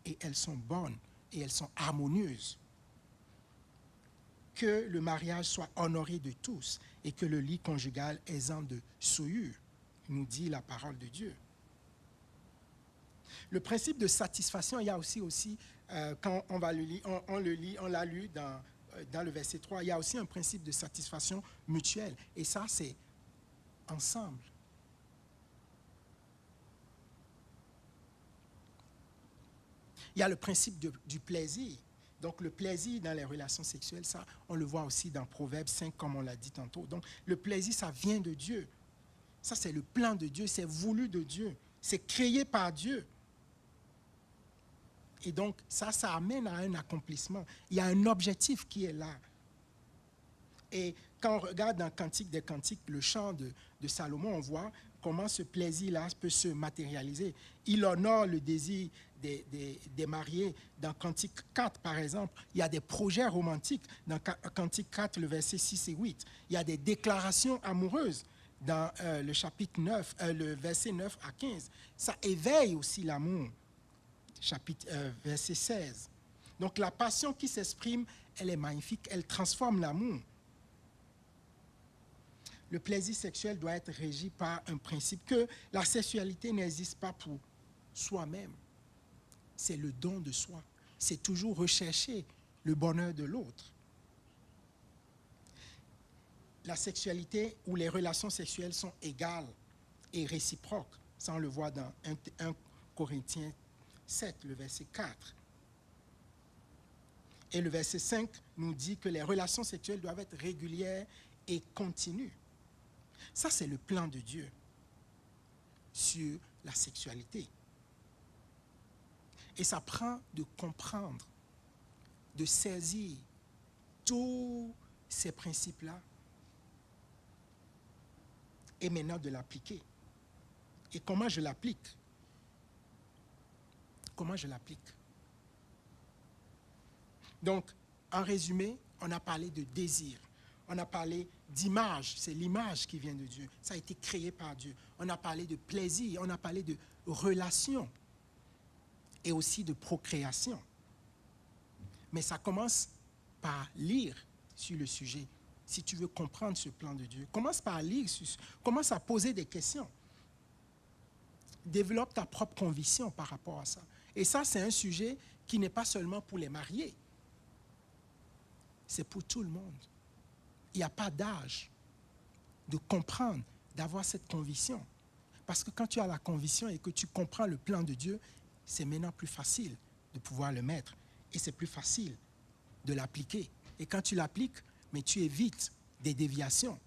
S5: et elles sont bonnes et elles sont harmonieuses. Que le mariage soit honoré de tous et que le lit conjugal exempt de souillure, nous dit la parole de Dieu. Le principe de satisfaction, il y a aussi quand on l'a lu dans le verset 3, il y a aussi un principe de satisfaction mutuelle. Et ça, c'est ensemble. Il y a le principe du plaisir. Donc, le plaisir dans les relations sexuelles, ça, on le voit aussi dans Proverbe 5, comme on l'a dit tantôt. Donc, le plaisir, ça vient de Dieu. Ça, c'est le plan de Dieu, c'est voulu de Dieu. C'est créé par Dieu. Et donc, ça amène à un accomplissement. Il y a un objectif qui est là. Et quand on regarde dans Cantique des Cantiques, le chant de Salomon, on voit comment ce plaisir-là peut se matérialiser. Il honore le désir des mariés. Dans Cantique 4, par exemple, il y a des projets romantiques. Dans Cantique 4, le verset 6 et 8, il y a des déclarations amoureuses. Dans le chapitre 9, le verset 9 à 15, ça éveille aussi l'amour. Verset 16. Donc la passion qui s'exprime, elle est magnifique, elle transforme l'amour. Le plaisir sexuel doit être régi par un principe que la sexualité n'existe pas pour soi-même. C'est le don de soi. C'est toujours rechercher le bonheur de l'autre. La sexualité ou les relations sexuelles sont égales et réciproques. Ça, on le voit dans 1 Corinthiens 7, le verset 4. Et le verset 5 nous dit que les relations sexuelles doivent être régulières et continues. Ça, c'est le plan de Dieu sur la sexualité. Et ça prend de comprendre, de saisir tous ces principes-là et maintenant de l'appliquer. Et comment je l'applique? Comment je l'applique? Donc, en résumé, on a parlé de désir. On a parlé d'image, c'est l'image qui vient de Dieu. Ça a été créé par Dieu. On a parlé de plaisir, on a parlé de relation et aussi de procréation. Mais ça commence par lire sur le sujet. Si tu veux comprendre ce plan de Dieu, commence par lire, commence à poser des questions. développe ta propre conviction par rapport à ça. Et ça, c'est un sujet qui n'est pas seulement pour les mariés. C'est pour tout le monde. Il n'y a pas d'âge de comprendre, d'avoir cette conviction. Parce que quand tu as la conviction et que tu comprends le plan de Dieu, c'est maintenant plus facile de pouvoir le mettre. Et c'est plus facile de l'appliquer. Et quand tu l'appliques, mais tu évites des déviations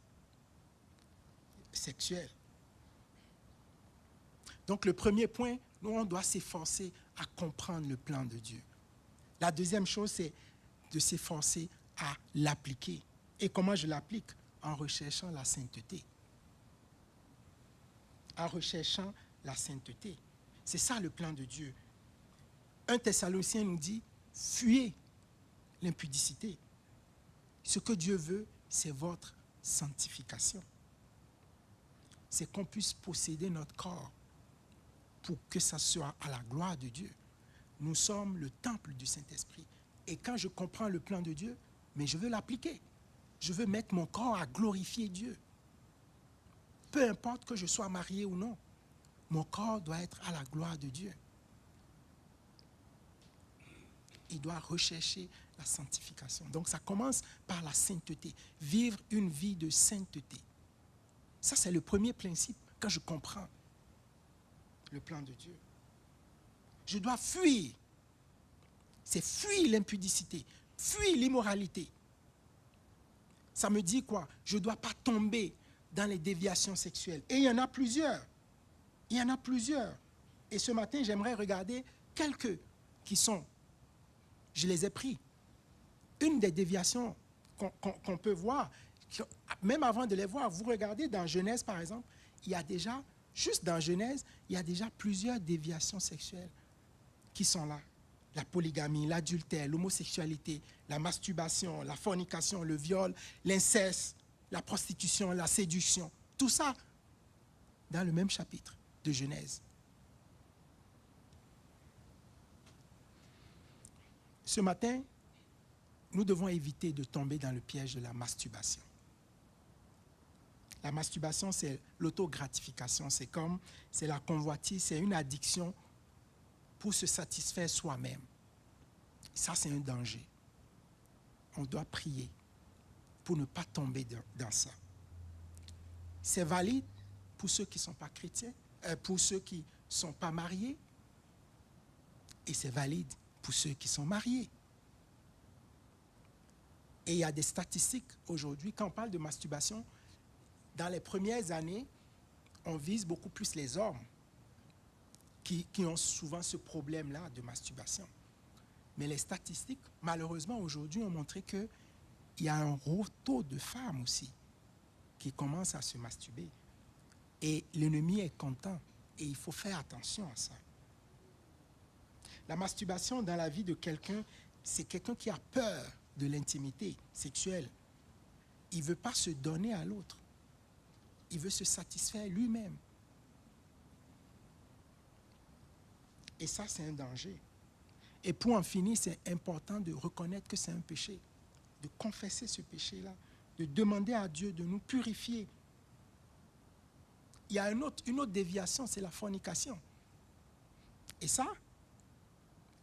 S5: sexuelles. Donc le premier point, nous, on doit s'efforcer à comprendre le plan de Dieu. La deuxième chose, c'est de s'efforcer à l'appliquer. Et comment je l'applique? En recherchant la sainteté. En recherchant la sainteté. C'est ça le plan de Dieu. 1 Thessaloniciens nous dit, fuyez l'impudicité. Ce que Dieu veut, c'est votre sanctification. C'est qu'on puisse posséder notre corps pour que ça soit à la gloire de Dieu. Nous sommes le temple du Saint-Esprit. Et quand je comprends le plan de Dieu, mais je veux l'appliquer. Je veux mettre mon corps à glorifier Dieu. Peu importe que je sois marié ou non, mon corps doit être à la gloire de Dieu. Il doit rechercher la sanctification. Donc ça commence par la sainteté. Vivre une vie de sainteté. Ça, c'est le premier principe quand je comprends le plan de Dieu. Je dois fuir. C'est fuir l'impudicité, fuir l'immoralité. Ça me dit quoi? Je ne dois pas tomber dans les déviations sexuelles. Et il y en a plusieurs. Il y en a plusieurs. Et ce matin, j'aimerais regarder quelques qui sont. Je les ai pris. Une des déviations qu'on peut voir, même avant de les voir, vous regardez dans Genèse, par exemple, il y a déjà, juste dans Genèse, il y a déjà plusieurs déviations sexuelles qui sont là. La polygamie, l'adultère, l'homosexualité, la masturbation, la fornication, le viol, l'inceste, la prostitution, la séduction. Tout ça dans le même chapitre de Genèse. Ce matin, nous devons éviter de tomber dans le piège de la masturbation. La masturbation, c'est l'autogratification. C'est la convoitise, c'est une addiction pour se satisfaire soi-même. Ça, c'est un danger. On doit prier pour ne pas tomber dans ça. C'est valide pour ceux qui ne sont pas chrétiens, pour ceux qui ne sont pas mariés, et c'est valide pour ceux qui sont mariés. Et il y a des statistiques aujourd'hui, quand on parle de masturbation, dans les premières années, on vise beaucoup plus les hommes qui ont souvent ce problème-là de masturbation. Mais les statistiques, malheureusement, aujourd'hui, ont montré qu'il y a un gros taux de femmes aussi qui commencent à se masturber. Et l'ennemi est content. Et il faut faire attention à ça. La masturbation dans la vie de quelqu'un, c'est quelqu'un qui a peur de l'intimité sexuelle. Il ne veut pas se donner à l'autre. Il veut se satisfaire lui-même. Et ça, c'est un danger. Et pour en finir, c'est important de reconnaître que c'est un péché, de confesser ce péché-là, de demander à Dieu de nous purifier. Il y a une autre déviation, c'est la fornication. Et ça,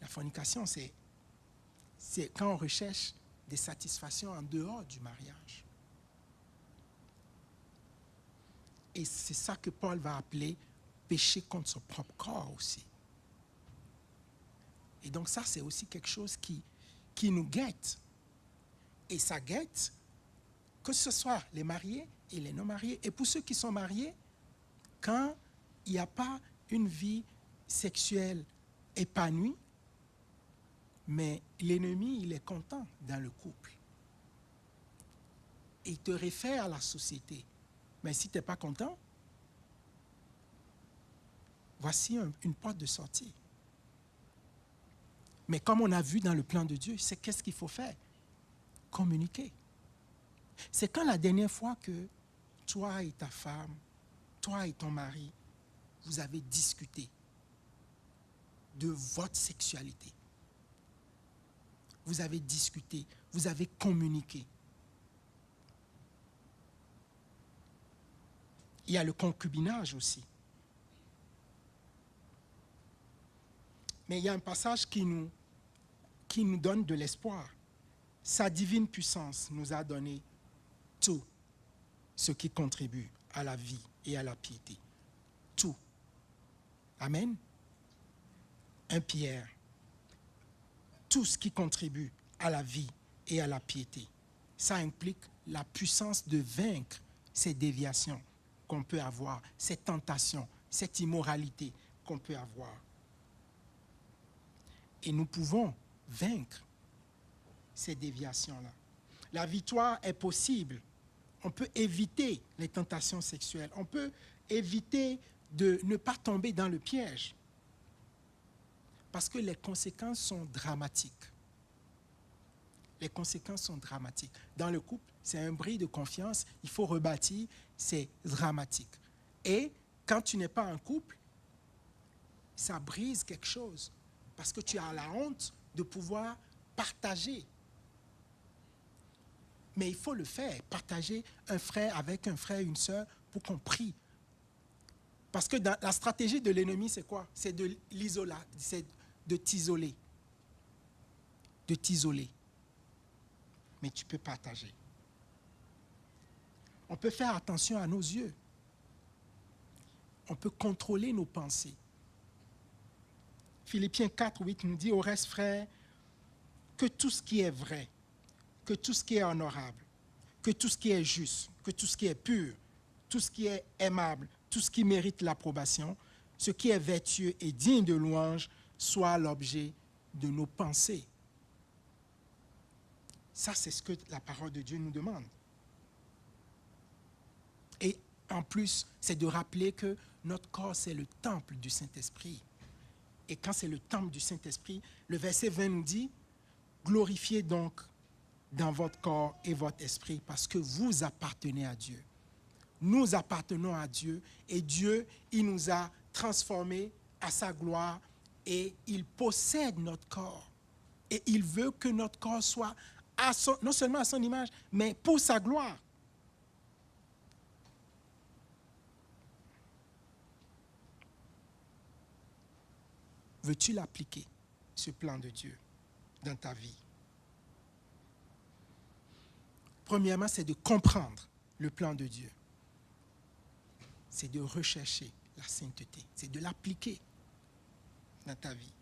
S5: la fornication, c'est quand on recherche des satisfactions en dehors du mariage. Et c'est ça que Paul va appeler péché contre son propre corps aussi. Et donc ça, c'est aussi quelque chose qui nous guette. Et ça guette que ce soit les mariés et les non-mariés. Et pour ceux qui sont mariés, quand il n'y a pas une vie sexuelle épanouie, mais l'ennemi, il est content dans le couple. Et il te réfère à la société. Mais si tu n'es pas content, voici une porte de sortie. Mais comme on a vu dans le plan de Dieu, c'est qu'est-ce qu'il faut faire? Communiquer. C'est quand la dernière fois que toi et ta femme, toi et ton mari, vous avez discuté de votre sexualité. Vous avez discuté, vous avez communiqué. Il y a le concubinage aussi. Mais il y a un passage qui nous donne de l'espoir. Sa divine puissance nous a donné tout ce qui contribue à la vie et à la piété. Tout. Amen. 1 Pierre. Tout ce qui contribue à la vie et à la piété. Ça implique la puissance de vaincre ces déviations qu'on peut avoir, ces tentations, cette immoralité qu'on peut avoir. Et nous pouvons vaincre ces déviations-là. La victoire est possible. On peut éviter les tentations sexuelles. On peut éviter de ne pas tomber dans le piège. Parce que les conséquences sont dramatiques. Les conséquences sont dramatiques. Dans le couple, c'est un bris de confiance. Il faut rebâtir. C'est dramatique. Et quand tu n'es pas en couple, ça brise quelque chose. Parce que tu as la honte de pouvoir partager. Mais il faut le faire, partager un frère avec un frère, une sœur, pour qu'on prie. Parce que la stratégie de l'ennemi, c'est quoi? C'est de l'isoler, c'est de t'isoler. De t'isoler. Mais tu peux partager. On peut faire attention à nos yeux. On peut contrôler nos pensées. Philippiens 4, 8 nous dit, au reste, frères, que tout ce qui est vrai, que tout ce qui est honorable, que tout ce qui est juste, que tout ce qui est pur, tout ce qui est aimable, tout ce qui mérite l'approbation, ce qui est vertueux et digne de louange, soit l'objet de nos pensées. Ça, c'est ce que la parole de Dieu nous demande. Et en plus, c'est de rappeler que notre corps, c'est le temple du Saint-Esprit. Et quand c'est le temple du Saint-Esprit, le verset 20 nous dit, glorifiez donc dans votre corps et votre esprit, parce que vous appartenez à Dieu. Nous appartenons à Dieu, et Dieu, il nous a transformés à sa gloire, et il possède notre corps. Et il veut que notre corps soit non seulement à son image, mais pour sa gloire. Veux-tu l'appliquer, ce plan de Dieu, dans ta vie? Premièrement, c'est de comprendre le plan de Dieu. C'est de rechercher la sainteté. C'est de l'appliquer dans ta vie.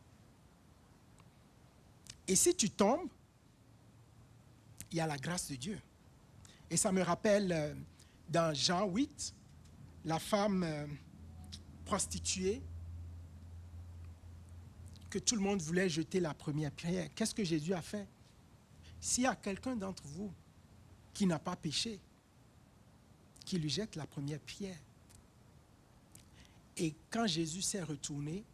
S5: Et si tu tombes, il y a la grâce de Dieu. Et ça me rappelle dans Jean 8, la femme prostituée, que tout le monde voulait jeter la première pierre. Qu'est-ce que Jésus a fait? S'il y a quelqu'un d'entre vous qui n'a pas péché, qui lui jette la première pierre. Et quand Jésus s'est retourné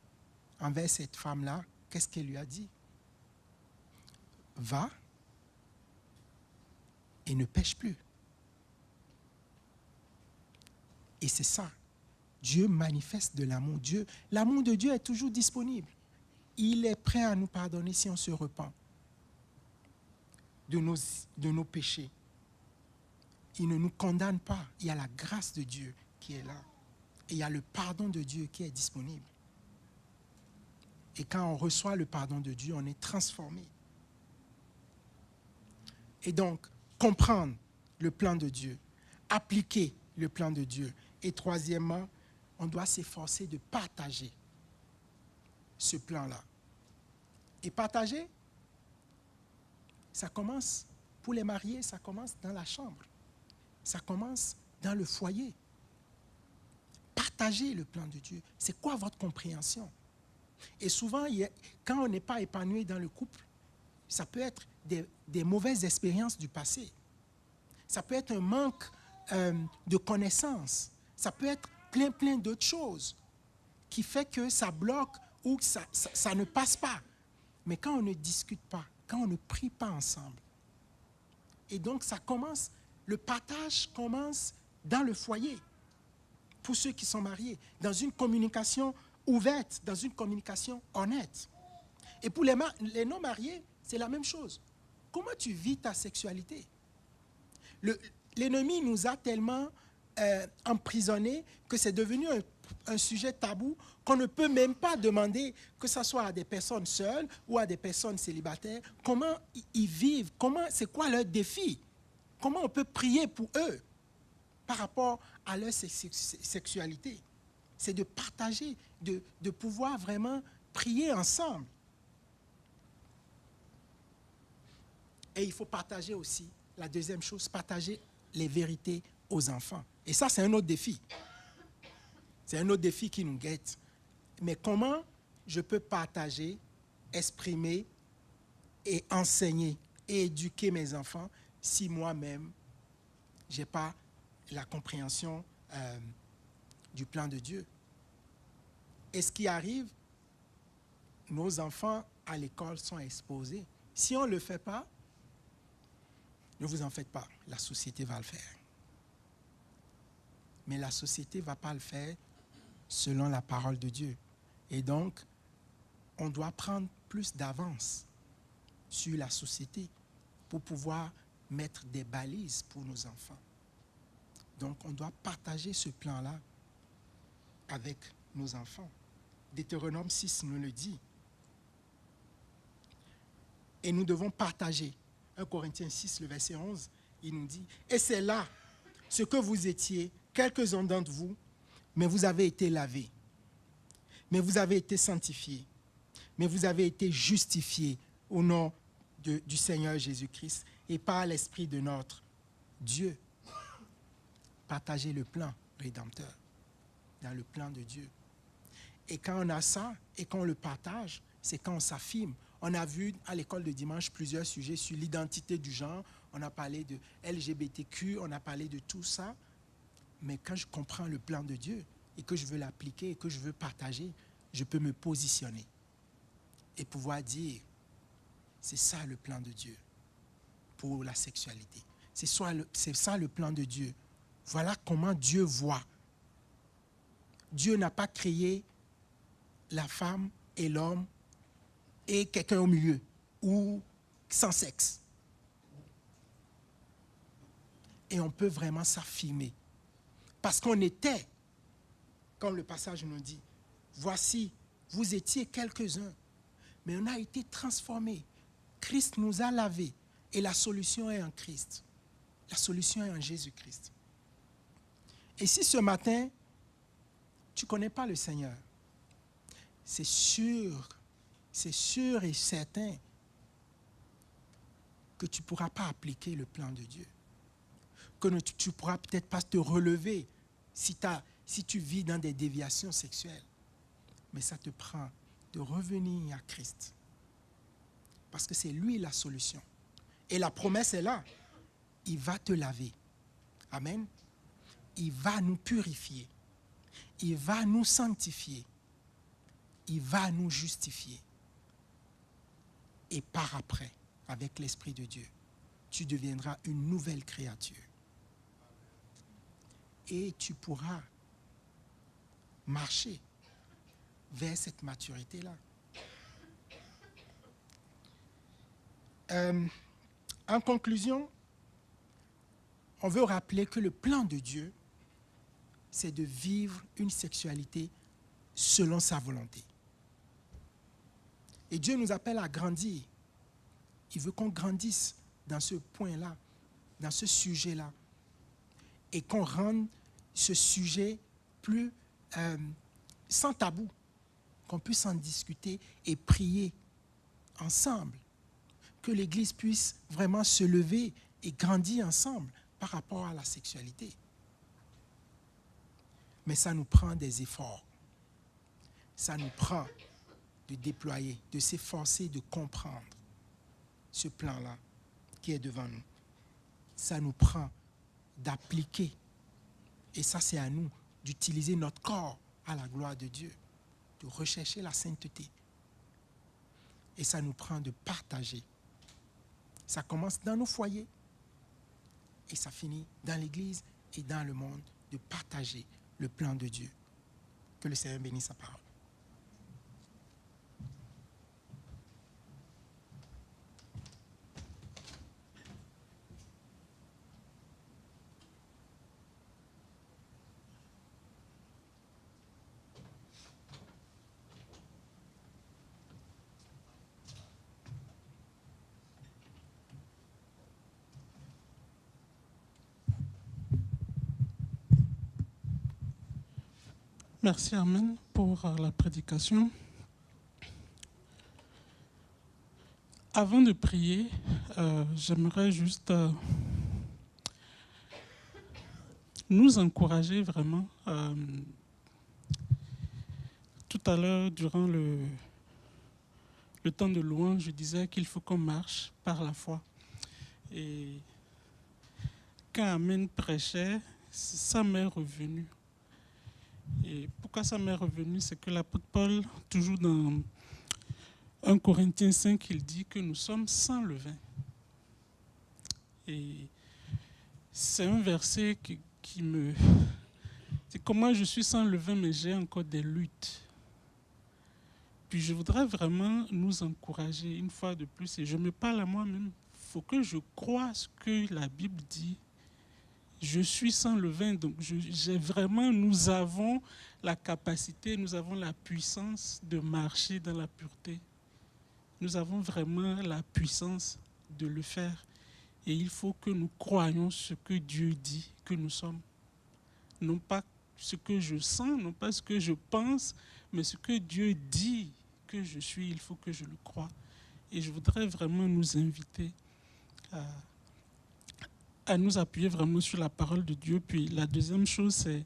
S5: envers cette femme-là, qu'est-ce qu'il lui a dit? Va et ne pêche plus. Et c'est ça. Dieu manifeste de l'amour. L'amour de Dieu est toujours disponible. Il est prêt à nous pardonner si on se repent de nos péchés. Il ne nous condamne pas. Il y a la grâce de Dieu qui est là. Et il y a le pardon de Dieu qui est disponible. Et quand on reçoit le pardon de Dieu, on est transformé. Et donc, comprendre le plan de Dieu, appliquer le plan de Dieu. Et troisièmement, on doit s'efforcer de partager ce plan-là. Et partager, ça commence, pour les mariés, ça commence dans la chambre. Ça commence dans le foyer. Partagez le plan de Dieu. C'est quoi votre compréhension? Et souvent, quand on n'est pas épanoui dans le couple, ça peut être des mauvaises expériences du passé. Ça peut être un manque de connaissances. Ça peut être plein d'autres choses qui fait que ça bloque ou que ça ne passe pas. Mais quand on ne discute pas, quand on ne prie pas ensemble, et donc ça commence, le partage commence dans le foyer, pour ceux qui sont mariés, dans une communication ouverte, dans une communication honnête. Et pour les non-mariés, c'est la même chose. Comment tu vis ta sexualité? L'ennemi nous a tellement emprisonnés que c'est devenu un un sujet tabou qu'on ne peut même pas demander, que ce soit à des personnes seules ou à des personnes célibataires, comment ils vivent, c'est quoi leur défi, comment on peut prier pour eux par rapport à leur sexualité. C'est de partager, de pouvoir vraiment prier ensemble. Et il faut partager aussi, la deuxième chose, partager les vérités aux enfants. Et ça, c'est un autre défi. C'est un autre défi qui nous guette. Mais comment je peux partager, exprimer et enseigner et éduquer mes enfants si moi-même, je n'ai pas la compréhension du plan de Dieu? Et ce qui arrive, nos enfants à l'école sont exposés. Si on ne le fait pas, ne vous en faites pas, la société va le faire. Mais la société ne va pas le faire selon la parole de Dieu. Et donc, on doit prendre plus d'avance sur la société pour pouvoir mettre des balises pour nos enfants. Donc, on doit partager ce plan-là avec nos enfants. Deutéronome 6 nous le dit. Et nous devons partager. 1 Corinthiens 6, le verset 11, il nous dit, « Et c'est là ce que vous étiez, quelques-uns d'entre vous, mais vous avez été lavés, mais vous avez été sanctifiés, mais vous avez été justifiés au nom du Seigneur Jésus-Christ et par l'Esprit de notre Dieu. » Partagez le plan rédempteur dans le plan de Dieu. Et quand on a ça et qu'on le partage, c'est quand on s'affirme. On a vu à l'école de dimanche plusieurs sujets sur l'identité du genre. On a parlé de LGBTQ, on a parlé de tout ça. Mais quand je comprends le plan de Dieu et que je veux l'appliquer et que je veux partager, je peux me positionner et pouvoir dire, c'est ça le plan de Dieu pour la sexualité. C'est ça le plan de Dieu. Voilà comment Dieu voit. Dieu n'a pas créé la femme et l'homme et quelqu'un au milieu, ou sans sexe. Et on peut vraiment s'affirmer. Parce qu'on était, comme le passage nous dit, voici, vous étiez quelques-uns, mais on a été transformés. Christ nous a lavés, et la solution est en Christ. La solution est en Jésus-Christ. Et si ce matin, tu ne connais pas le Seigneur, c'est sûr et certain que tu ne pourras pas appliquer le plan de Dieu. Que tu ne pourras peut-être pas te relever si tu vis dans des déviations sexuelles. Mais ça te prend de revenir à Christ. Parce que c'est lui la solution. Et la promesse est là. Il va te laver. Amen. Il va nous purifier. Il va nous sanctifier. Il va nous justifier. Et par après, avec l'Esprit de Dieu, tu deviendras une nouvelle créature. Et tu pourras marcher vers cette maturité-là. En conclusion, on veut rappeler que le plan de Dieu, c'est de vivre une sexualité selon sa volonté. Et Dieu nous appelle à grandir. Il veut qu'on grandisse dans ce point-là, dans ce sujet-là. Et qu'on rende ce sujet plus sans tabou, qu'on puisse en discuter et prier ensemble. Que l'Église puisse vraiment se lever et grandir ensemble par rapport à la sexualité. Mais ça nous prend des efforts. Ça nous prend de déployer, de s'efforcer de comprendre ce plan-là qui est devant nous. Ça nous prend d'appliquer, et ça c'est à nous, d'utiliser notre corps à la gloire de Dieu, de rechercher la sainteté. Et ça nous prend de partager. Ça commence dans nos foyers et ça finit dans l'Église et dans le monde, de partager le plan de Dieu. Que le Seigneur bénisse sa parole.
S2: Merci, Amen, pour la prédication. Avant de prier, j'aimerais juste nous encourager vraiment. Tout à l'heure, durant le temps de louange, je disais qu'il faut qu'on marche par la foi. Et quand Amen prêchait, ça m'est revenu. Et pourquoi ça m'est revenu, c'est que l'apôtre Paul, toujours dans 1 Corinthiens 5, il dit que nous sommes sans levain. Et c'est un verset qui me... C'est comment je suis sans levain, mais j'ai encore des luttes. Puis je voudrais vraiment nous encourager une fois de plus, et je me parle à moi-même, il faut que je croie ce que la Bible dit. Je suis sans levain, donc nous avons la capacité, nous avons la puissance de marcher dans la pureté. Nous avons vraiment la puissance de le faire. Et il faut que nous croyions ce que Dieu dit que nous sommes. Non pas ce que je sens, non pas ce que je pense, mais ce que Dieu dit que je suis, il faut que je le croie. Et je voudrais vraiment nous inviter à nous appuyer vraiment sur la parole de Dieu. Puis la deuxième chose, c'est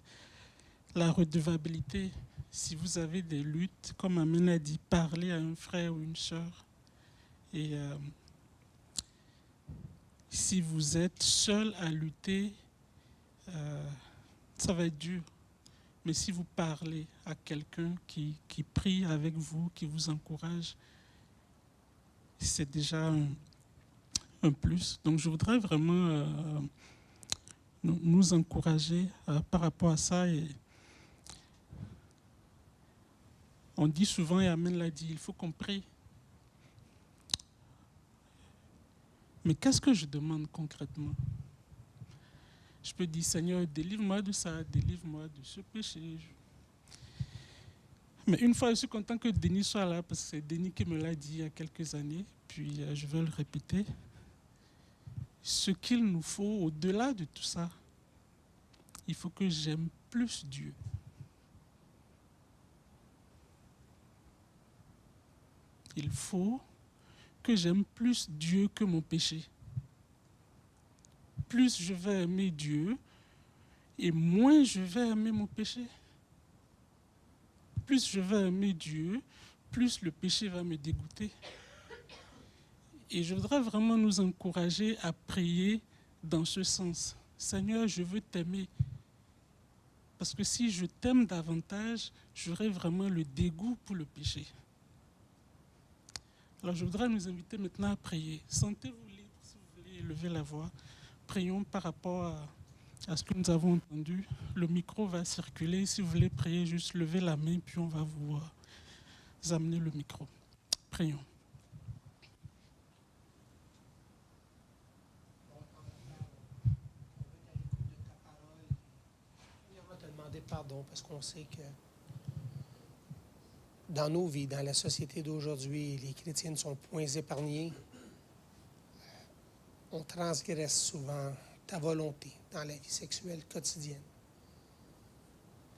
S2: la redevabilité. Si vous avez des luttes, comme Amen a dit, parlez à un frère ou une sœur. Et si vous êtes seul à lutter, ça va être dur. Mais si vous parlez à quelqu'un qui prie avec vous, qui vous encourage, c'est déjà un plus. Donc je voudrais vraiment nous encourager par rapport à ça. Et on dit souvent, et Amen l'a dit, il faut qu'on prie. Mais qu'est-ce que je demande concrètement? Je peux dire, Seigneur, délivre-moi de ça, délivre-moi de ce péché. Mais une fois, je suis content que Denis soit là, parce que c'est Denis qui me l'a dit il y a quelques années, puis je vais le répéter. Ce qu'il nous faut, au-delà de tout ça, il faut que j'aime plus Dieu. Il faut que j'aime plus Dieu que mon péché. Plus je vais aimer Dieu, et moins je vais aimer mon péché. Plus je vais aimer Dieu, plus le péché va me dégoûter. Et je voudrais vraiment nous encourager à prier dans ce sens. Seigneur, je veux t'aimer. Parce que si je t'aime davantage, j'aurai vraiment le dégoût pour le péché. Alors je voudrais nous inviter maintenant à prier. Sentez-vous libre si vous voulez lever la voix. Prions par rapport à ce que nous avons entendu. Le micro va circuler. Si vous voulez prier, juste levez la main, puis on va vous amener le micro. Prions.
S6: On va te demander pardon parce qu'on sait que dans nos vies, dans la société d'aujourd'hui, les chrétiens ne sont point épargnés. On transgresse souvent ta volonté dans la vie sexuelle quotidienne.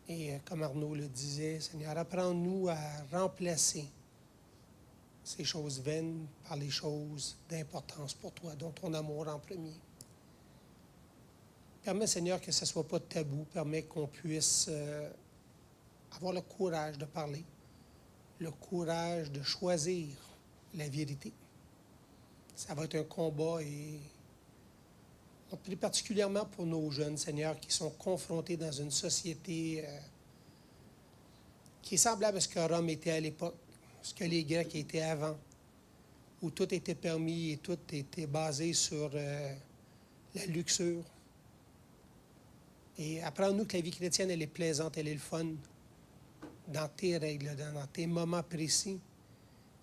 S6: Et comme Arnaud le disait, Seigneur, apprends-nous à remplacer ces choses vaines par les choses d'importance pour toi, dont ton amour en premier. Permets, Seigneur, que ce ne soit pas tabou. Permets qu'on puisse avoir le courage de parler, le courage de choisir la vérité. Ça va être un combat et on prie particulièrement pour nos jeunes, Seigneur, qui sont confrontés dans une société qui est semblable à ce que Rome était à l'époque, ce que les Grecs étaient avant, où tout était permis et tout était basé sur la luxure. Et apprends-nous que la vie chrétienne, elle est plaisante, elle est le fun, dans tes règles, dans tes moments précis,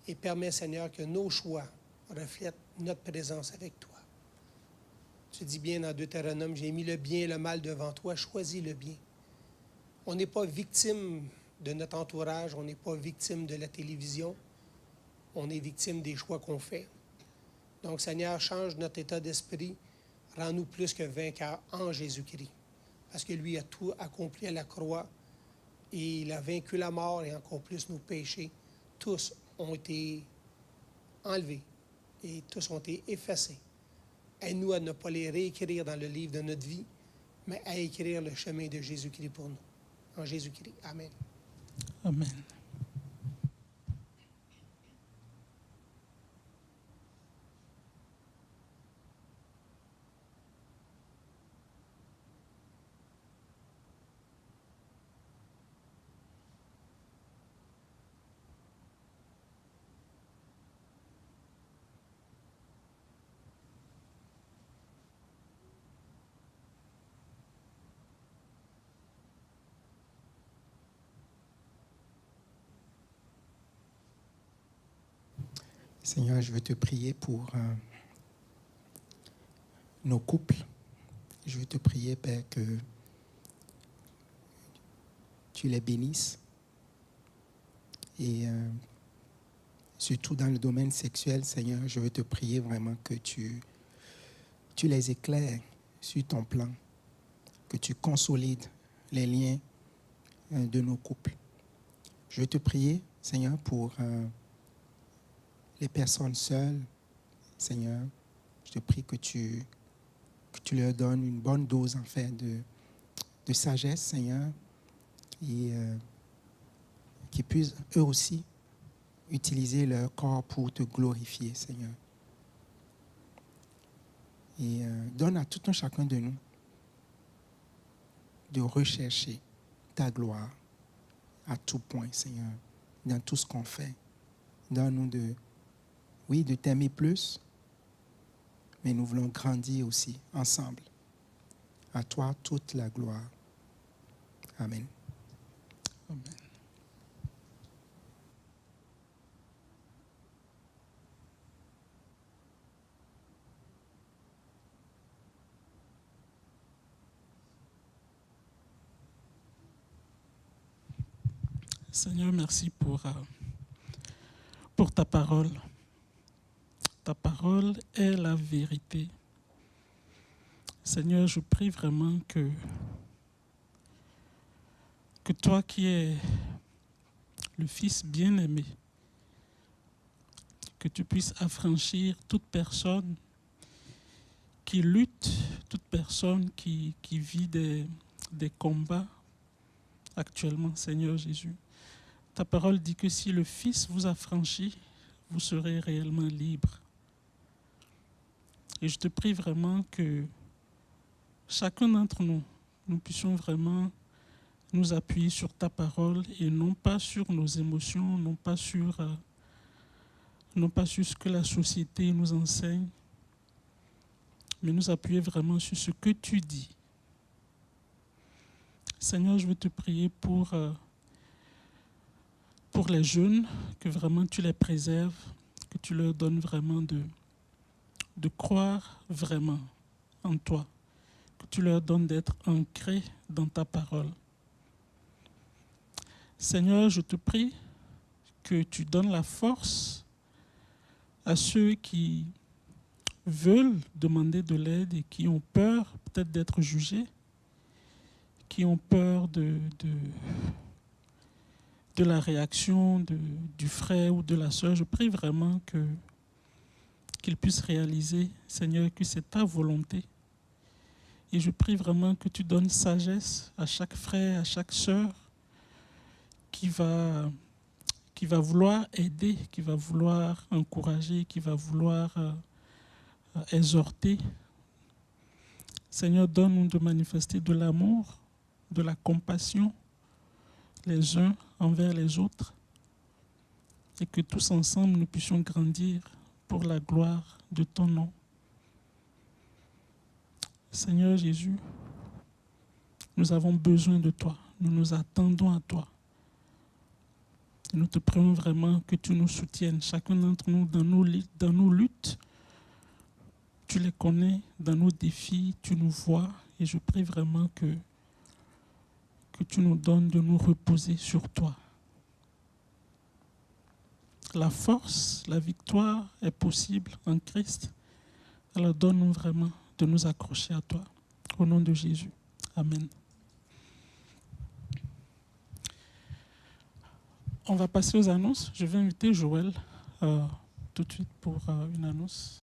S6: et permets, Seigneur, que nos choix reflètent notre présence avec toi. Tu dis bien dans Deutéronome, j'ai mis le bien et le mal devant toi, choisis le bien. On n'est pas victime de notre entourage, on n'est pas victime de la télévision, on est victime des choix qu'on fait. Donc, Seigneur, change notre état d'esprit, rends-nous plus que vainqueurs en Jésus-Christ, parce que lui a tout accompli à la croix Et il a vaincu la mort et encore plus nos péchés. Tous ont été enlevés et tous ont été effacés. Aide-nous à ne pas les réécrire dans le livre de notre vie, mais à écrire le chemin de Jésus-Christ pour nous. En Jésus-Christ. Amen.
S2: Amen.
S7: Seigneur, je veux te prier pour nos couples. Je veux te prier, Père, que tu les bénisses. Et surtout dans le domaine sexuel, Seigneur, je veux te prier vraiment que tu les éclaires sur ton plan, que tu consolides les liens de nos couples. Je veux te prier, Seigneur, pour les personnes seules. Seigneur, je te prie que tu leur donnes une bonne dose, en fait, de sagesse, Seigneur, et qu'ils puissent eux aussi utiliser leur corps pour te glorifier, Seigneur. Et donne à tout un chacun de nous de rechercher ta gloire à tout point, Seigneur, dans tout ce qu'on fait. Donne-nous de t'aimer plus, mais nous voulons grandir aussi ensemble. À toi, toute la gloire. Amen.
S2: Amen. Seigneur, merci pour ta parole. Ta parole est la vérité. Seigneur, je prie vraiment que toi qui es le Fils bien-aimé, que tu puisses affranchir toute personne qui lutte, toute personne qui vit des combats actuellement, Seigneur Jésus. Ta parole dit que si le Fils vous affranchit, vous serez réellement libre. Et je te prie vraiment que chacun d'entre nous, nous puissions vraiment nous appuyer sur ta parole et non pas sur nos émotions, non pas sur ce que la société nous enseigne, mais nous appuyer vraiment sur ce que tu dis. Seigneur, je veux te prier pour les jeunes, que vraiment tu les préserves, que tu leur donnes vraiment de croire vraiment en toi, que tu leur donnes d'être ancrés dans ta parole. Seigneur, je te prie que tu donnes la force à ceux qui veulent demander de l'aide et qui ont peur peut-être d'être jugés, qui ont peur de la réaction du frère ou de la sœur. Je prie vraiment qu'ils puissent réaliser, Seigneur, que c'est ta volonté. Et je prie vraiment que tu donnes sagesse à chaque frère, à chaque sœur qui va vouloir aider, qui va vouloir encourager, qui va vouloir exhorter. Seigneur, donne-nous de manifester de l'amour, de la compassion, les uns envers les autres, et que tous ensemble nous puissions grandir pour la gloire de ton nom. Seigneur Jésus, nous avons besoin de toi, nous nous attendons à toi. Et nous te prions vraiment que tu nous soutiennes, chacun d'entre nous dans nos luttes. Tu les connais, dans nos défis, tu nous vois, et je prie vraiment que tu nous donnes de nous reposer sur toi. La force, la victoire est possible en Christ. Alors donne-nous vraiment de nous accrocher à toi. Au nom de Jésus. Amen. On va passer aux annonces. Je vais inviter Joël tout de suite pour une annonce.